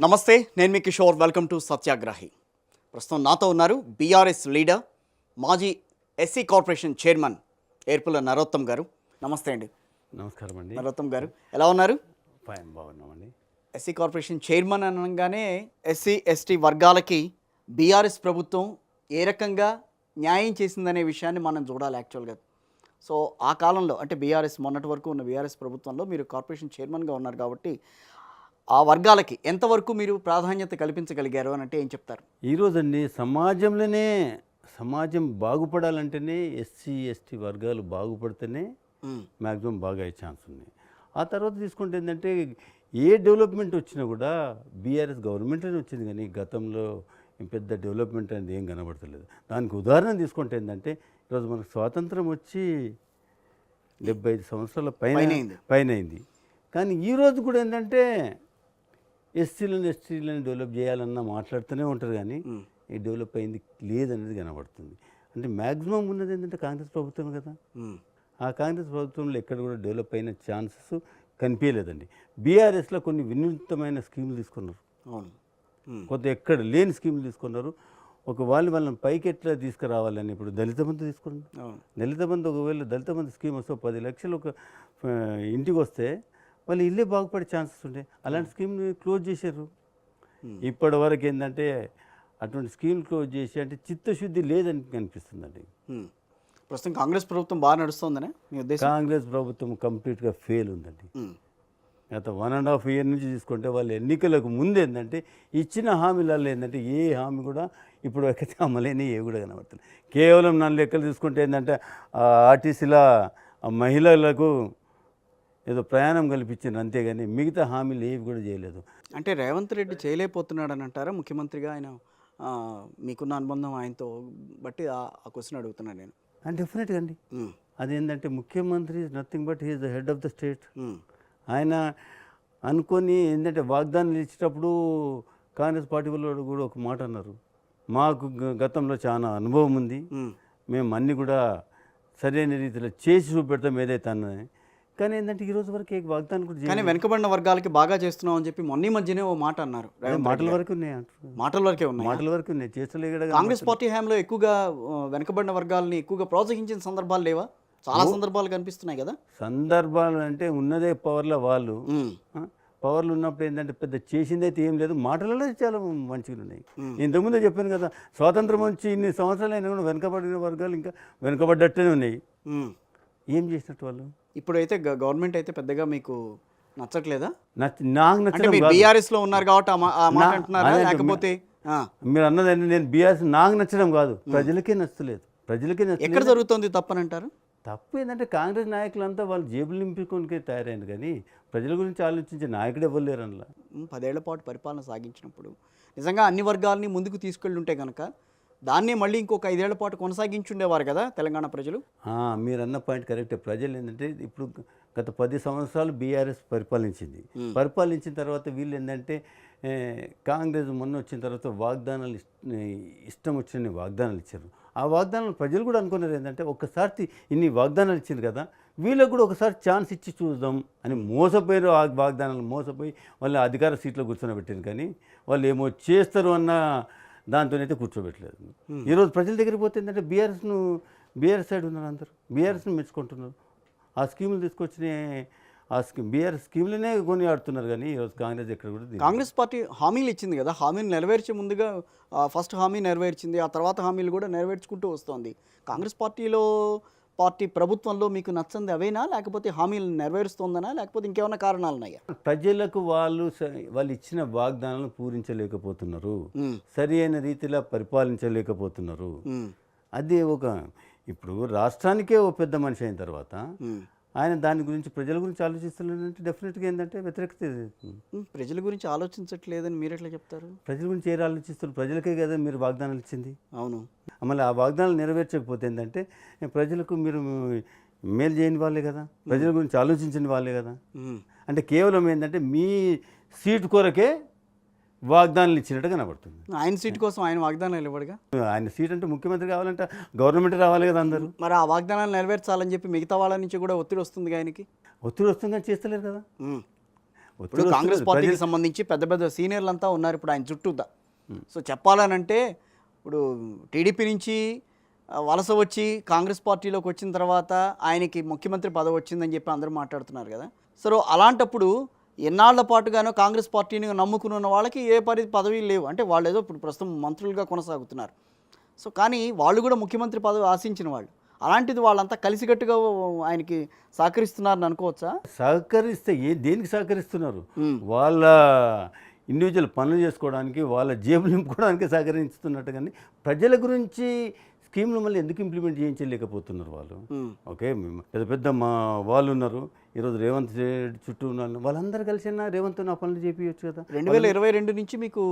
నమస్తే, నేను మీ Kishore. Welcome to సత్యాగ్రహి. ప్రస్తుతం నాతో ఉన్నారు బీఆర్ఎస్ లీడర్, మాజీ SC corporation chairman Erpula Narottam గారు. నమస్తే అండి. నమస్కారం అండి. నరోత్తం గారు ఎలా ఉన్నారు? ఫైన్, బాగున్నామండి. ఎస్సీ కార్పొరేషన్ చైర్మన్ అనగానే ఎస్సీ ఎస్టీ వర్గాలకి బీఆర్ఎస్ ప్రభుత్వం ఏ రకంగా న్యాయం చేసిందనే విషయాన్ని మనం చూడాలి యాక్చువల్గా. సో ఆ కాలంలో అంటే బీఆర్ఎస్ మొన్నటి వరకు ఉన్న బీఆర్ఎస్ ప్రభుత్వంలో మీరు కార్పొరేషన్ చైర్మన్గా ఉన్నారు కాబట్టి ఆ వర్గాలకి ఎంతవరకు మీరు ప్రాధాన్యత కల్పించగలిగారు అని అంటే ఏం చెప్తారు? ఈరోజండి సమాజం బాగుపడాలంటేనే ఎస్సీ ఎస్టీ వర్గాలు బాగుపడితేనే మ్యాక్సిమం బాగా అయ్యే ఛాన్స్ ఉంది. ఆ తర్వాత తీసుకుంటే ఏంటంటే ఏ డెవలప్మెంట్ వచ్చినా కూడా బీఆర్ఎస్ గవర్నమెంట్లోనే వచ్చింది, కానీ గతంలో పెద్ద డెవలప్మెంట్ అనేది ఏం కనబడతలేదు. దానికి ఉదాహరణ తీసుకుంటే ఏంటంటే ఈరోజు మనకు స్వాతంత్రం వచ్చి 75 సంవత్సరాల పైన అయింది. కానీ ఈరోజు కూడా ఏంటంటే ఎస్టీలను డెవలప్ చేయాలన్నా మాట్లాడుతూనే ఉంటారు, కానీ ఈ డెవలప్ అయింది లేదనేది కనబడుతుంది. అంటే మ్యాక్సిమం ఉన్నది ఏంటంటే కాంగ్రెస్ ప్రభుత్వం కదా. ఆ కాంగ్రెస్ ప్రభుత్వంలో ఎక్కడ కూడా డెవలప్ అయిన ఛాన్సెస్ కనిపించలేదండి. బీఆర్ఎస్లో కొన్ని వినూత్నమైన స్కీములు తీసుకున్నారు, కొంత ఎక్కడ లేని స్కీములు తీసుకున్నారు. వాళ్ళని పైకి ఎట్లా తీసుకురావాలని ఇప్పుడు దళిత బంధు తీసుకున్నారు. దళిత బంధు ఒకవేళ దళిత బంధు స్కీమ్ వస్తే 10 లక్షలు ఒక ఇంటికి వస్తే వాళ్ళు ఇల్లే బాగుపడే ఛాన్సెస్ ఉండే. అలాంటి స్కీమ్ని క్లోజ్ చేశారు. ఇప్పటి వరకు ఏంటంటే అటువంటి స్కీమ్ క్లోజ్ చేసి అంటే చిత్తశుద్ధి లేదని కనిపిస్తుందండి. ప్రస్తుతం కాంగ్రెస్ ప్రభుత్వం బాగా నడుస్తుందనే మీ ఉద్దేశం? కాంగ్రెస్ ప్రభుత్వం కంప్లీట్గా ఫెయిల్ ఉందండి. గత 1.5 year నుంచి తీసుకుంటే వాళ్ళు ఎన్నికలకు ముందు ఏంటంటే ఇచ్చిన హామీలలో ఏంటంటే ఏ హామీ కూడా ఇప్పుడు ఎక్కడితే అమలైన ఏ కూడా కనబడుతుంది. కేవలం నా లెక్కలు తీసుకుంటే ఏంటంటే ఆర్టీసీలో మహిళలకు ఏదో ప్రయాణం కల్పించింది అంతేగాని మిగతా హామీలు ఏవి కూడా చేయలేదు. అంటే రేవంత్ రెడ్డి చేయలేకపోతున్నాడు అని అంటారా ముఖ్యమంత్రిగా? ఆయన మీకున్న అనుబంధం ఆయనతో బట్టి ఆ క్వశ్చన్ అడుగుతున్నాను నేను. డెఫినెట్గా అండి. అదేంటంటే ముఖ్యమంత్రి is nothing but he is the head of the state. ఆయన అనుకొని ఏంటంటే వాగ్దానాలు ఇచ్చేటప్పుడు కాంగ్రెస్ పార్టీ వాళ్ళు కూడా ఒక మాట అన్నారు, మాకు గతంలో చాలా అనుభవం ఉంది, మేము అన్నీ కూడా సరైన రీతిలో చేసి చూపెడతాం ఏదైతే అన్నది. కానీ ఏంటంటే ఈ రోజు వరకు వాగ్దానం కూడా కానీ వెనుకబడిన వర్గాలకి బాగా చేస్తున్నాం అని చెప్పి మొన్న మధ్యనే ఓ మాట అన్నారు. మాటల వరకు ఉన్నాయి, మాటల వరకు ఉన్నాయి, చేస్తలే. కాంగ్రెస్ పార్టీ హయాంలో ఎక్కువగా వెనుకబడిన వర్గాలని ఎక్కువగా ప్రోత్సహించిన సందర్భాలు లేవా? చాలా సందర్భాలు కనిపిస్తున్నాయి కదా. సందర్భాలు అంటే ఉన్నదే పవర్లో వాళ్ళు, పవర్లు ఉన్నప్పుడు ఏంటంటే పెద్ద చేసిందైతే ఏం లేదు, మాటలలో చాలా మంచిగా ఉన్నాయి. ఇంతకుముందే చెప్పాను కదా, స్వాతంత్రం వచ్చి ఇన్ని సంవత్సరాలు అయినా కూడా వెనుకబడిన వర్గాలు ఇంకా వెనుకబడ్డట్టునే ఉన్నాయి. ఏం చేసినట్టు వాళ్ళు? ఇప్పుడైతే గవర్నమెంట్ అయితే పెద్దగా మీకు నచ్చట్లేదా? నాకు నచ్చలేదు. బీఆర్ఎస్ లో ఉన్నారు కాబట్టి లేకపోతే మీరు అన్నదండి, నేను బీఆర్ఎస్ నాకు నచ్చడం కాదు, ప్రజలకే నచ్చలేదు. ఎక్కడ జరుగుతుంది తప్పనంటారు? తప్పు ఏంటంటే కాంగ్రెస్ నాయకులంతా వాళ్ళు జేబులు నింపుకోనికే తయారైంది, కానీ ప్రజల గురించి ఆలోచించే నాయకుడు ఎవరు లేరు. అందులో 10 ఏళ్ల పాటు పరిపాలన సాగించినప్పుడు నిజంగా అన్ని వర్గాలని ముందుకు తీసుకెళ్ళి ఉంటే కనుక దాన్నే మళ్ళీ ఇంకొక 5 ఏళ్ల పాటు కొనసాగించుండేవారు కదా తెలంగాణ ప్రజలు. మీరు అన్న పాయింట్ కరెక్టే. ప్రజలు ఏంటంటే ఇప్పుడు గత 10 సంవత్సరాలు బీఆర్ఎస్ పరిపాలించిన తర్వాత వీళ్ళు ఏంటంటే కాంగ్రెస్ మొన్న వచ్చిన తర్వాత వాగ్దానాలు ఇష్టం వచ్చిన వాగ్దానాలు ఇచ్చారు. ఆ వాగ్దానాలు ప్రజలు కూడా అనుకున్నారు ఏంటంటే ఒక్కసారి ఇన్ని వాగ్దానాలు ఇచ్చింది కదా, వీళ్ళకు కూడా ఒకసారి ఛాన్స్ ఇచ్చి చూద్దాం అని మోసపోయారు. ఆ వాగ్దానాలు మోసపోయి వాళ్ళు అధికార సీట్లో కూర్చొని కానీ వాళ్ళు ఏమో చేస్తారు అన్న దాంతోనైతే కూర్చోబెట్టలేదు. ఈరోజు ప్రజల దగ్గరికి పోతే ఏంటంటే బీఆర్ఎస్ సైడ్ ఉన్నారు, అందరూ బీఆర్ఎస్ని మెచ్చుకుంటున్నారు. ఆ స్కీములు తీసుకొచ్చిన బీఆర్ఎస్ స్కీములనే కొని ఆడుతున్నారు, కానీ ఈరోజు కాంగ్రెస్ ఎక్కడ కూడా. కాంగ్రెస్ పార్టీ హామీలు ఇచ్చింది కదా, హామీలు నెరవేర్చే ముందుగా ఫస్ట్ హామీ నెరవేర్చింది, ఆ తర్వాత హామీలు కూడా నెరవేర్చుకుంటూ వస్తుంది. కాంగ్రెస్ పార్టీ ప్రభుత్వంలో మీకు నచ్చంది అవేనా, లేకపోతే హామీలు నెరవేరుస్తుందనా, లేకపోతే ఇంకేమైనా కారణాలు ఉన్నాయా? ప్రజలకు వాళ్ళు ఇచ్చిన వాగ్దానాలను పూరించలేకపోతున్నారు, సరి అయిన రీతిలో పరిపాలించలేకపోతున్నారు. అదే ఇప్పుడు రాష్ట్రానికే ఓ పెద్ద మనిషి అయిన తర్వాత ఆయన దాని గురించి ప్రజల గురించి ఆలోచిస్తున్నాడంటే డెఫినెట్గా ఏంటంటే వ్యతిరేకత. ప్రజల గురించి ఆలోచించట్లేదని మీరు ఎట్లా చెప్తారు? ప్రజల గురించి ఏం ఆలోచిస్తారు? ప్రజలకే కదా మీరు వాగ్దానాలు ఇచ్చింది. అవును, మళ్ళీ ఆ వాగ్దానాలు నెరవేర్చకపోతే ఏంటంటే ప్రజలకు మీరు మేలు చేయని వాళ్ళే కదా, ప్రజల గురించి ఆలోచించిన వాళ్ళే కదా. అంటే కేవలం ఏంటంటే మీ సీటు కొరకే వాగ్దానాలు ఇచ్చినట్టు కనబడుతుంది. ఆయన సీట్ కోసం ఆయన వాగ్దానాలు ఇవ్వడుగా. ఆయన సీట్ అంటే ముఖ్యమంత్రి కావాలంటే గవర్నమెంట్ రావాలి కదా అందరూ. మరి ఆ వాగ్దానాలు నెరవేర్చాలని చెప్పి మిగతా వాళ్ళ నుంచి కూడా ఒత్తిడి వస్తుంది. ఆయనకి ఒత్తిడి వస్తుంది కానీ చేస్తలేరు కదా. ఇప్పుడు కాంగ్రెస్ పార్టీకి సంబంధించి పెద్ద పెద్ద సీనియర్లంతా ఉన్నారు ఇప్పుడు ఆయన చుట్టూతా. సో చెప్పాలనంటే ఇప్పుడు టీడీపీ నుంచి వలస వచ్చి కాంగ్రెస్ పార్టీలోకి వచ్చిన తర్వాత ఆయనకి ముఖ్యమంత్రి పదవి వచ్చిందని చెప్పి అందరూ మాట్లాడుతున్నారు కదా. సో అలాంటప్పుడు ఎన్నాళ్ల పాటుగానో కాంగ్రెస్ పార్టీని నమ్ముకుని ఉన్న వాళ్ళకి ఏ పదవి లేవు, అంటే వాళ్ళు ఏదో ఇప్పుడు ప్రస్తుతం మంత్రులుగా కొనసాగుతున్నారు. సో కానీ వాళ్ళు కూడా ముఖ్యమంత్రి పదవి ఆశించిన వాళ్ళు, అలాంటిది వాళ్ళంతా కలిసికట్టుగా ఆయనకి సహకరిస్తున్నారని అనుకోవచ్చా? సహకరిస్తే దేనికి సహకరిస్తున్నారు? వాళ్ళ ఇండివిజువల్ పనులు చేసుకోవడానికి, వాళ్ళ జేబులు నింపుకోవడానికి సహకరిస్తున్నట్టు, కానీ ప్రజల గురించి స్కీమ్లు మళ్ళీ ఎందుకు ఇంప్లిమెంట్ చేయించలేకపోతున్నారు వాళ్ళు? ఓకే, పెద్ద పెద్ద మా వాళ్ళు ఉన్నారు, ఈరోజు రేవంత్ రెడ్డి చుట్టూ ఉన్నారు, వాళ్ళందరూ కలిసి రేవంత్ ఆ పనులు చేపించచ్చు కదా. 2022 నుంచి మీకు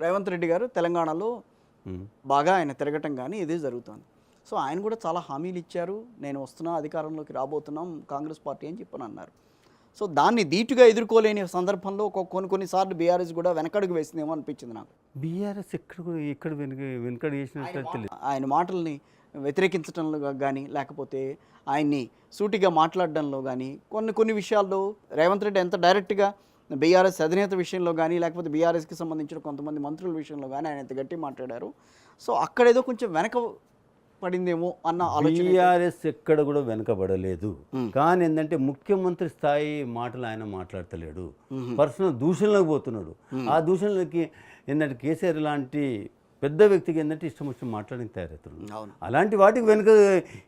రేవంత్ రెడ్డి గారు తెలంగాణలో బాగా ఆయన తిరగటం కానీ ఇదే జరుగుతుంది. సో ఆయన కూడా చాలా హామీలు ఇచ్చారు, నేను వస్తున్నా, అధికారంలోకి రాబోతున్నాం కాంగ్రెస్ పార్టీ అని చెప్పని అన్నారు. సో దాన్ని ధీటుగా ఎదుర్కోలేని సందర్భంలో కొన్నిసార్లు బీఆర్ఎస్ కూడా వెనకడుగు వేసిందేమో అనిపించింది నాకు. బీఆర్ఎస్ ఎక్కడ వెనకడు చేసినట్టు ఆయన మాటల్ని వ్యతిరేకించడంలో కానీ, లేకపోతే ఆయన్ని సూటిగా మాట్లాడడంలో కానీ, కొన్ని విషయాల్లో రేవంత్ రెడ్డి ఎంత డైరెక్ట్గా బీఆర్ఎస్ అధినేత విషయంలో కానీ, లేకపోతే బీఆర్ఎస్కి సంబంధించిన కొంతమంది మంత్రుల విషయంలో కానీ ఆయన ఎంత గట్టి మాట్లాడారు. సో అక్కడేదో కొంచెం వెనక పడిందేమో అన్న ఆలోచన. బీఆర్ఎస్ ఎక్కడ కూడా వెనకబడలేదు, కానీ ఏంటంటే ముఖ్యమంత్రి స్థాయి మాటలు ఆయన మాట్లాడతలేడు, పర్సనల్ దూషణలకు పోతున్నాడు. ఆ దూషణలకి ఏంటంటే కేసీఆర్ లాంటి పెద్ద వ్యక్తికి ఏంటంటే ఇష్టం వచ్చిన మాట్లాడడానికి తయారవుతున్నాడు. అలాంటి వాటికి వెనుక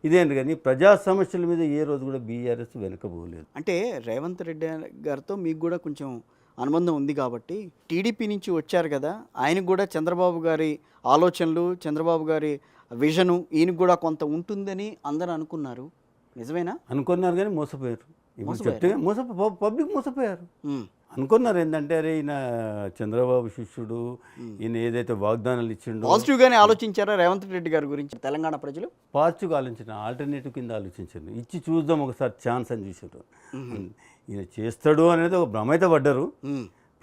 ఇదేంటి, కానీ ప్రజా సమస్యల మీద ఏ రోజు కూడా బీఆర్ఎస్ వెనుకబోలేదు. అంటే రేవంత్ రెడ్డి గారితో మీకు కూడా కొంచెం అనుబంధం ఉంది కాబట్టి టీడీపీ నుంచి వచ్చారు కదా, ఆయనకు కూడా చంద్రబాబు గారి ఆలోచనలు, చంద్రబాబు గారి విజను ఈయనకు కూడా కొంత ఉంటుందని అందరూ అనుకున్నారు. నిజమేనా? అనుకున్నారు కానీ మోసపోయారు. చెప్తే పబ్లిక్ మోసపోయారు. అనుకున్నారు ఏంటంటే, అరే ఈయన చంద్రబాబు శిష్యుడు, ఈయన ఏదైతే వాగ్దానాలు ఇచ్చిండో. పాజిటివ్గానే ఆలోచించారా రేవంత్ రెడ్డి గారి గురించి తెలంగాణ ప్రజలు? పాజిటివ్గా ఆలోచించిన, ఆల్టర్నేటివ్ కింద ఆలోచించారు, ఇచ్చి చూద్దాం ఒకసారి ఛాన్స్ అని చూసారు. ఈయన చేస్తాడు అనేది ఒక భ్రమ అయితే పడ్డారు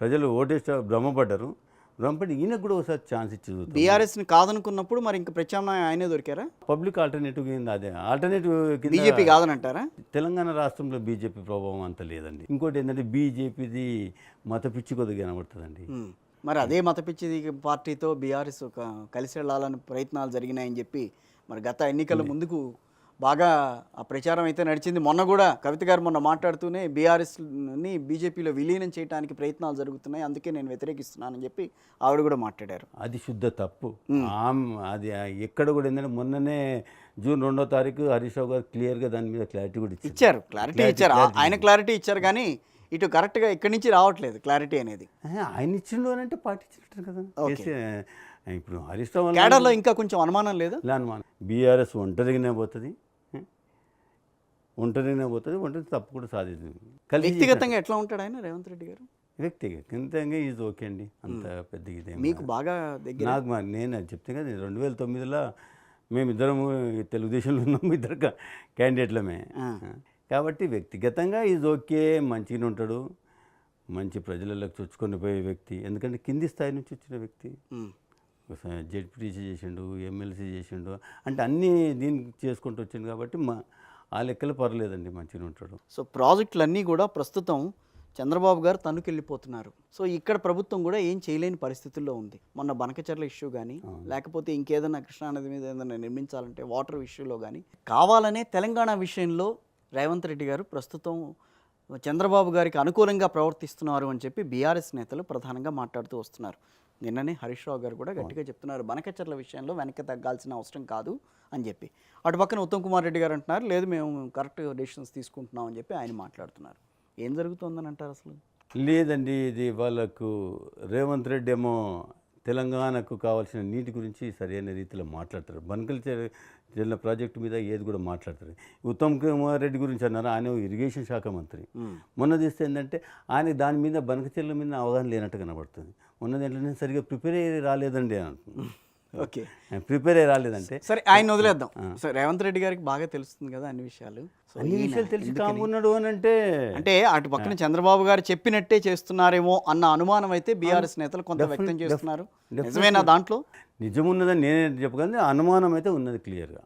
ప్రజలు, ఓటేస్తే భ్రమపడ్డారు. భ్రమపడి ఈయనకు కూడా ఒకసారి ఛాన్స్ ఇచ్చి చూద్దాం. బీఆర్ఎస్ని కాదనుకున్నప్పుడు మరి ఇంకా ప్రత్యామ్నాయం ఆయనే దొరికారా? పబ్లిక్ ఆల్టర్నేటివ్ కింద, అదే ఆల్టర్నేటివ్ కింద. బీజేపీ కాదనంటారా? తెలంగాణ రాష్ట్రంలో బీజేపీ ప్రభావం అంత లేదండి. ఇంకోటి ఏంటంటే బీజేపీది మత పిచ్చి కొద్దిగా కనబడుతుందండి. మరి అదే మత పిచ్చి పార్టీతో బీఆర్ఎస్ కలిసి వెళ్ళాలని ప్రయత్నాలు జరిగినాయని చెప్పి మరి గత ఎన్నికల ముందుకు బాగా ఆ ప్రచారం అయితే నడిచింది. మొన్న కూడా కవిత గారు మొన్న మాట్లాడుతూనే బీఆర్ఎస్ని బీజేపీలో విలీనం చేయడానికి ప్రయత్నాలు జరుగుతున్నాయి, అందుకే నేను వ్యతిరేకిస్తున్నానని చెప్పి ఆవిడ కూడా మాట్లాడారు. అది శుద్ధ తప్పు. అది ఎక్కడ కూడా ఏంటంటే మొన్ననే జూన్ 2వ తారీఖు హరీష్ రావు గారు క్లియర్గా దాని మీద క్లారిటీ కూడా ఇచ్చారు. ఆయన క్లారిటీ ఇచ్చారు, కానీ ఇటు కరెక్ట్గా ఇక్కడి నుంచి రావట్లేదు క్లారిటీ అనేది. ఆయన ఇచ్చిండు అని అంటే పార్టీ ఇచ్చినట్టు కదా. ఇప్పుడు హరీష్ రావు కేడర్లో ఇంకా కొంచెం అనుమానం లేదా? అనుమానం. బీఆర్ఎస్ ఒంటరిగానే పోతుంది, ఒంటరి తప్పు కూడా సాధించింది. వ్యక్తిగతంగా ఎట్లా ఉంటాడు ఆయన రేవంత్ రెడ్డి గారు? వ్యక్తిగతంగా ఈజ్ ఓకే అండి, అంత పెద్ద ఇదే. మీకు బాగా దగ్గర నాకు నేను చెప్తే కదా, 2009లో మేమిద్దరము తెలుగుదేశంలో ఉన్నాము, ఇద్దరు క్యాండిడేట్లమే. కాబట్టి వ్యక్తిగతంగా ఈజ్ ఓకే, మంచిగానే ఉంటాడు, మంచి ప్రజలకు చొచ్చుకొని పోయే వ్యక్తి. ఎందుకంటే కింది స్థాయి నుంచి వచ్చిన వ్యక్తి, జెడ్పీటీసీ చేసిండు, ఎమ్మెల్సీ చేసిండు, అంటే అన్నీ దీనికి చేసుకుంటూ వచ్చిండు. కాబట్టి ఆ లెక్కలు పర్లేదండి, మంచిగా ఉంటాడు. సో ప్రాజెక్టులన్నీ కూడా ప్రస్తుతం చంద్రబాబు గారు తన్నుకెళ్ళిపోతున్నారు. సో ఇక్కడ ప్రభుత్వం కూడా ఏం చేయలేని పరిస్థితుల్లో ఉంది. మొన్న బనకచర్ల ఇష్యూ కానీ, లేకపోతే ఇంకేదైనా కృష్ణానది మీద ఏదైనా నిర్మించాలంటే వాటర్ ఇష్యూలో కానీ, కావాలనే తెలంగాణ విషయంలో రేవంత్ రెడ్డి గారు ప్రస్తుతం చంద్రబాబు గారికి అనుకూలంగా ప్రవర్తిస్తున్నారు అని చెప్పి బీఆర్ఎస్ నేతలు ప్రధానంగా మాట్లాడుతూ వస్తున్నారు. నిన్ననే హరీష్ రావు గారు కూడా గట్టిగా చెప్తున్నారు, బనకచర్ల విషయంలో వెనక్కి తగ్గాల్సిన అవసరం కాదు అని చెప్పి. అటు పక్కన ఉత్తమ్ కుమార్ రెడ్డి గారు అంటున్నారు, లేదు మేము కరెక్ట్ డెసిషన్స్ తీసుకుంటున్నాం అని చెప్పి ఆయన మాట్లాడుతున్నారు. ఏం జరుగుతుందని అంటారు అసలు? లేదండి, ఇది వాళ్ళకు రేవంత్ రెడ్డి ఏమో తెలంగాణకు కావాల్సిన నీటి గురించి సరైన రీతిలో మాట్లాడతారు. బనకచర్ల ప్రాజెక్టు మీద ఏది కూడా మాట్లాడతారు. ఉత్తమ్ కుమార్ రెడ్డి గురించి అన్నారు, ఆయన ఇరిగేషన్ శాఖ మంత్రి. మొన్న తీస్తే ఏంటంటే ఆయన దాని మీద బనకచర్ల మీద అవగాహన లేనట్టు కనబడుతుంది. మొన్నది ఏంటంటే సరిగ్గా ప్రిపేర్ అయ్యి రాలేదండి అని అంటున్నాను. ఓకే, ప్రిపేర్ అయ్యి రాలేదంటే సరే ఆయన వదిలేద్దాం. సరే రేవంత్ రెడ్డి గారికి బాగా తెలుస్తుంది కదా అన్ని విషయాలు, తెలిసి కామున్నాడు అని అంటే అటు పక్కన చంద్రబాబు గారు చెప్పినట్టే చేస్తున్నారేమో అన్న అనుమానం అయితే బీఆర్ఎస్ నేతలు కొంత వ్యక్తం చేస్తున్నారు. నిజమేనా? దాంట్లో నిజమున్నదని నేనే చెప్పగలను, అనుమానం అయితే ఉన్నది క్లియర్గా.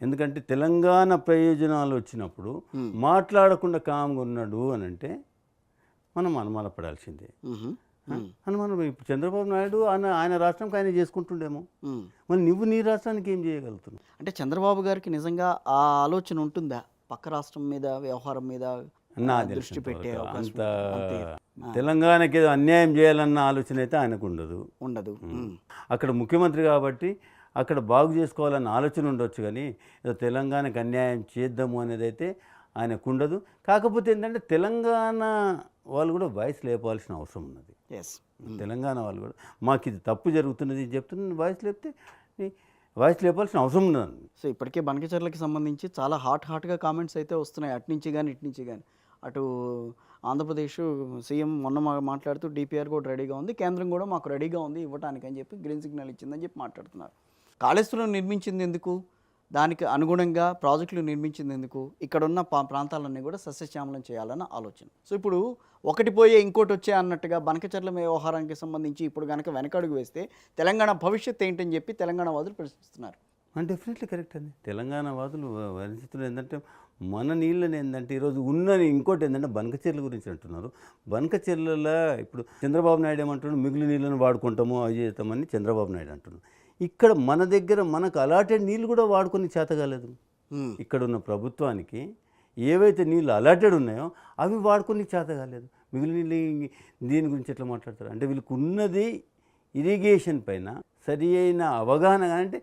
ఎందుకంటే తెలంగాణ ప్రయోజనాలు వచ్చినప్పుడు మాట్లాడకుండా కామ్గా ఉన్నాడు అని అంటే మనం అనుమానపడాల్సిందే. మ్మ్. అనుమానం ఇప్పుడు చంద్రబాబు నాయుడు ఆయన రాష్ట్రంకి ఆయన చేసుకుంటుండేమో, మ్మ్. మరి నువ్వు నీ రాష్ట్రానికి ఏం చేయగలుగుతున్నావు? అంటే చంద్రబాబు గారికి నిజంగా ఆ ఆలోచన ఉంటుందా పక్క రాష్ట్రం మీద వ్యవహారం మీద నా దృష్టి పెట్టే అవకాశం అంత అంతే తెలంగాణకి ఏదో అన్యాయం చేయాలన్న ఆలోచన అయితే ఆయనకు ఉండదు. ఉండదు. అక్కడ ముఖ్యమంత్రి కాబట్టి అక్కడ బాగు చేసుకోవాలన్న ఆలోచన ఉండొచ్చు, కానీ ఏదో తెలంగాణకు అన్యాయం చేద్దాము అనేది అయితే ఆయనకు ఉండదు. కాకపోతే ఏంటంటే తెలంగాణ వాళ్ళు కూడా వాయిస్ లేపాల్సిన అవసరం ఉన్నది. ఎస్. తెలంగాణ వాళ్ళు కూడా మాకు ఇది తప్పు జరుగుతున్నది చెప్తున్న వాయిస్ లేపితే వాయిస్ లేపాల్సిన అవసరం ఉన్నది. సో ఇప్పటికే బనకచర్లకి సంబంధించి చాలా హాట్గా కామెంట్స్ అయితే వస్తున్నాయి, అటు నుంచి కానీ ఇటు నుంచి కానీ. అటు ఆంధ్రప్రదేశ్ సీఎం మొన్న మాట్లాడుతూ డిపిఆర్ కూడా రెడీగా ఉంది, కేంద్రం కూడా మాకు రెడీగా ఉంది ఇవ్వడానికి అని చెప్పి గ్రీన్ సిగ్నల్ ఇచ్చిందని చెప్పి మాట్లాడుతున్నారు. కాళేశ్వరం నిర్మించింది ఎందుకు, దానికి అనుగుణంగా ప్రాజెక్టులు నిర్మించింది ఎందుకు, ఇక్కడ ఉన్న ప్రాంతాలన్నీ కూడా సస్యశ్యామలం చేయాలన్న ఆలోచన. సో ఇప్పుడు ఒకటి పోయే ఇంకోటి వచ్చే అన్నట్టుగా బనకచర్ల వ్యవహారానికి సంబంధించి ఇప్పుడు కనుక వెనకడుగు వేస్తే తెలంగాణ భవిష్యత్తు ఏంటని చెప్పి తెలంగాణ వాదులు ప్రశ్నిస్తున్నారు. డెఫినెట్లీ కరెక్ట్ అండి. తెలంగాణ వాదులు పరిస్థితులు ఏంటంటే మన నీళ్ళని ఏంటంటే ఈరోజు ఉన్న ఇంకోటి ఏంటంటే బనకచెర్ల గురించి అంటున్నారు. బనకచెర్లలో ఇప్పుడు చంద్రబాబు నాయుడు ఏమంటున్నాడు, మిగులు నీళ్ళని వాడుకుంటాము అవి చేస్తామని చంద్రబాబు నాయుడు అంటున్నాడు. ఇక్కడ మన దగ్గర మనకు అలాటెడ్ నీళ్ళు కూడా వాడుకొని చేత కాలేదు. ఇక్కడ ఉన్న ప్రభుత్వానికి ఏవైతే నీళ్ళు అలాటెడ్ ఉన్నాయో అవి వాడుకొని చేత కాలేదు. మిగిలిన నీళ్ళు దీని గురించి ఎట్లా మాట్లాడతారు అంటే వీళ్ళకి ఉన్నది ఇరిగేషన్ పైన సరి అయిన అవగాహన, అంటే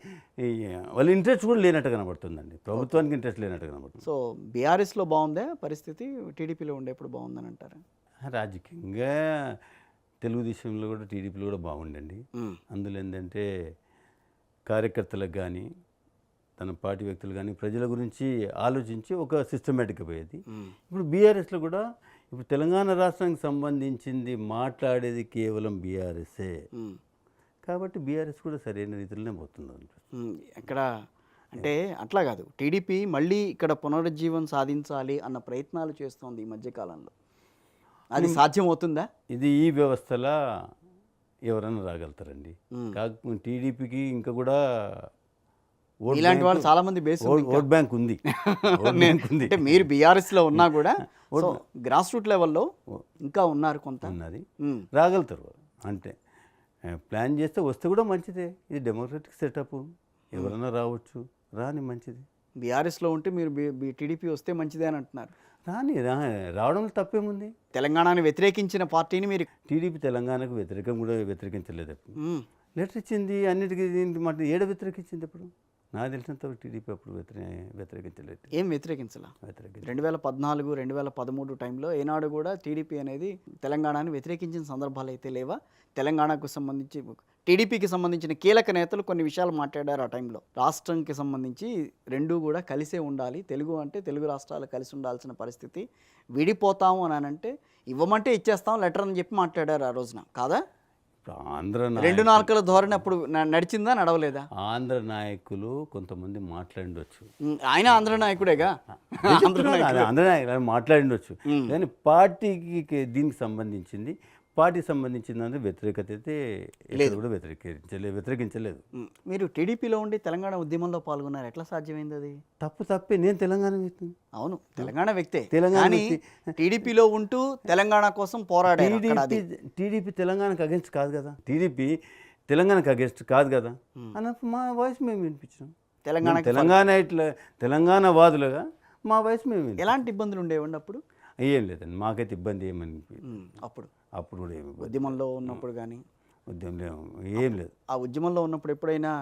వాళ్ళ ఇంట్రెస్ట్ కూడా లేనట్టు కనబడుతుందండి, ప్రభుత్వానికి ఇంట్రెస్ట్ లేనట్టు కనబడుతుంది. సో బీఆర్ఎస్లో బాగుందే పరిస్థితి, టీడీపీలో ఉండేప్పుడు బాగుందని అంటారా? రాజకీయంగా తెలుగుదేశంలో కూడా టీడీపీలో కూడా బాగుండండి. అందులో ఏంటంటే కార్యకర్తలకు కానీ తన పార్టీ వ్యక్తులు కానీ ప్రజల గురించి ఆలోచించి ఒక సిస్టమేటిక్గా పోయేది. ఇప్పుడు బీఆర్ఎస్లో కూడా ఇప్పుడు తెలంగాణ రాష్ట్రానికి సంబంధించింది మాట్లాడేది కేవలం బీఆర్ఎస్ఏ కాబట్టి బీఆర్ఎస్ కూడా సరైన రీతిలోనే పోతున్నారు. ఇక్కడ అంటే అట్లా కాదు, టీడీపీ మళ్ళీ ఇక్కడ పునరుజ్జీవం సాధించాలి అన్న ప్రయత్నాలు చేస్తోంది ఈ మధ్యకాలంలో. అది సాధ్యమవుతుందా? ఇది ఈ వ్యవస్థలో ఎవరైనా రాగలుగుతారండి. కాకపోతే టీడీపీకి ఇంకా కూడా ఇలాంటి వాళ్ళు చాలా మంది బేస్ ఓట్ బ్యాంక్ ఉంది. అంటే మీరు బీఆర్ఎస్లో ఉన్నా కూడా గ్రాస్ రూట్ లెవెల్లో ఇంకా ఉన్నారు, కొంత ఉన్నది, రాగలుగుతారు. అంటే ప్లాన్ చేస్తే వస్తే కూడా మంచిదే. ఇది డెమోక్రటిక్ సెటప్, ఎవరైనా రావచ్చు, రాని మంచిది. బీఆర్ఎస్లో ఉంటే మీరు టీడీపీ వస్తే మంచిదే అని అంటున్నారు. రావడంలో తప్పేముంది? తెలంగాణని వ్యతిరేకించిన పార్టీని మీరు టీడీపీ తెలంగాణకు వ్యతిరేకం కూడా వ్యతిరేకించలేదు. లెటర్ ఇచ్చింది అన్నిటికీ, దీనికి మాట ఏడ వ్యతిరేకించింది? అప్పుడు నాకు తెలిసినంత టీడీపీ అప్పుడు వ్యతిరేకించలేదు. ఏం వ్యతిరేకించాల? 2014, 2013 టైంలో ఏనాడు కూడా టీడీపీ అనేది తెలంగాణని వ్యతిరేకించిన సందర్భాలు అయితే లేవా? తెలంగాణకు సంబంధించి టీడీపీకి సంబంధించిన కీలక నేతలు కొన్ని విషయాలు మాట్లాడారు ఆ టైంలో. రాష్ట్రంకి సంబంధించి రెండూ కూడా కలిసే ఉండాలి, తెలుగు అంటే తెలుగు రాష్ట్రాలు కలిసి ఉండాల్సిన పరిస్థితి, విడిపోతాము అని అంటే ఇవ్వమంటే ఇచ్చేస్తాం లెటర్ అని చెప్పి మాట్లాడారు ఆ రోజున, కాదా? ఆంధ్ర రెండు నాలుకల ధోరణి అప్పుడు నడిచిందా, నడవలేదా? ఆంధ్ర నాయకులు కొంతమంది మాట్లాడిండొచ్చు, ఆయన ఆంధ్ర నాయకుడేగా, ఆంధ్ర నాయకులు మాట్లాడిండొచ్చు, కానీ పార్టీకి దీనికి సంబంధించింది, పార్టీకి సంబంధించిన వ్యతిరేకత అయితే కూడా వ్యతిరేకించలేదు. మీరు టీడీపీలో ఉండి తెలంగాణ ఉద్యమంలో పాల్గొన్నారు, ఎట్లా సాధ్యమైంది? అది తప్పే. నేను తెలంగాణ వ్యక్తి. అవును, తెలంగాణ వ్యక్తే, కానీ టీడీపీలో ఉంటూ తెలంగాణ కోసం పోరాడారు. టీడీపీ తెలంగాణకు అగెన్స్ట్ కాదు కదా, టీడీపీ తెలంగాణకు అగెన్స్ట్ కాదు కదా అన్నప్పుడు మా వాయిస్ మేము వినిపించాం. తెలంగాణ వాదులుగా మా వాయిస్ మేము. ఎలాంటి ఇబ్బందులు ఉండేవండి అప్పుడు? ఏం లేదండి, మాకైతే ఇబ్బంది ఏమనిపించింది అప్పుడు కూడా. ఉద్యమంలో ఉన్నప్పుడు కానీ ఉద్యమంలో ఏం లేదు. ఆ ఉద్యమంలో ఉన్నప్పుడు ఎప్పుడైనా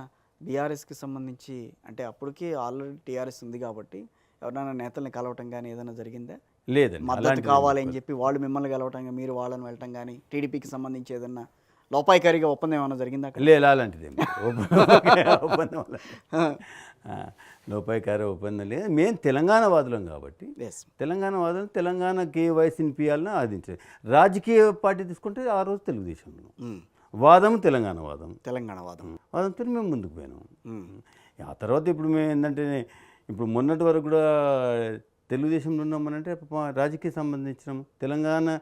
బీఆర్ఎస్కి సంబంధించి, అంటే అప్పటికి ఆల్రెడీ టీఆర్ఎస్ ఉంది కాబట్టి ఎవరైనా నేతల్ని కలవటం కానీ ఏదైనా జరిగిందా? లేదండి, మద్దతు కావాలి అని చెప్పి వాళ్ళు మిమ్మల్ని కలవటం, మీరు వాళ్ళని వెళ్ళటం కానీ, టీడీపీకి సంబంధించి ఏదన్నా లోపాయికారిగా ఒప్పందం ఏమైనా జరిగిందా? లేదు, అలాంటిది ఒప్పందం లోపాయికారి ఒప్పందం లేదు. మేము తెలంగాణ వాదులం కాబట్టి తెలంగాణ వాదులు తెలంగాణకి వాయిస్ వినిపించాలని ఆదించారు. రాజకీయ పార్టీ తీసుకుంటే ఆ రోజు తెలుగుదేశంలో వాదం తెలంగాణ వాదంతో మేము ముందుకు పోయినాం. ఆ తర్వాత ఇప్పుడు మేము ఏంటంటే ఇప్పుడు మొన్నటి వరకు కూడా తెలుగుదేశంలో ఉన్నామనంటే రాజకీయ సంబంధించిన తెలంగాణ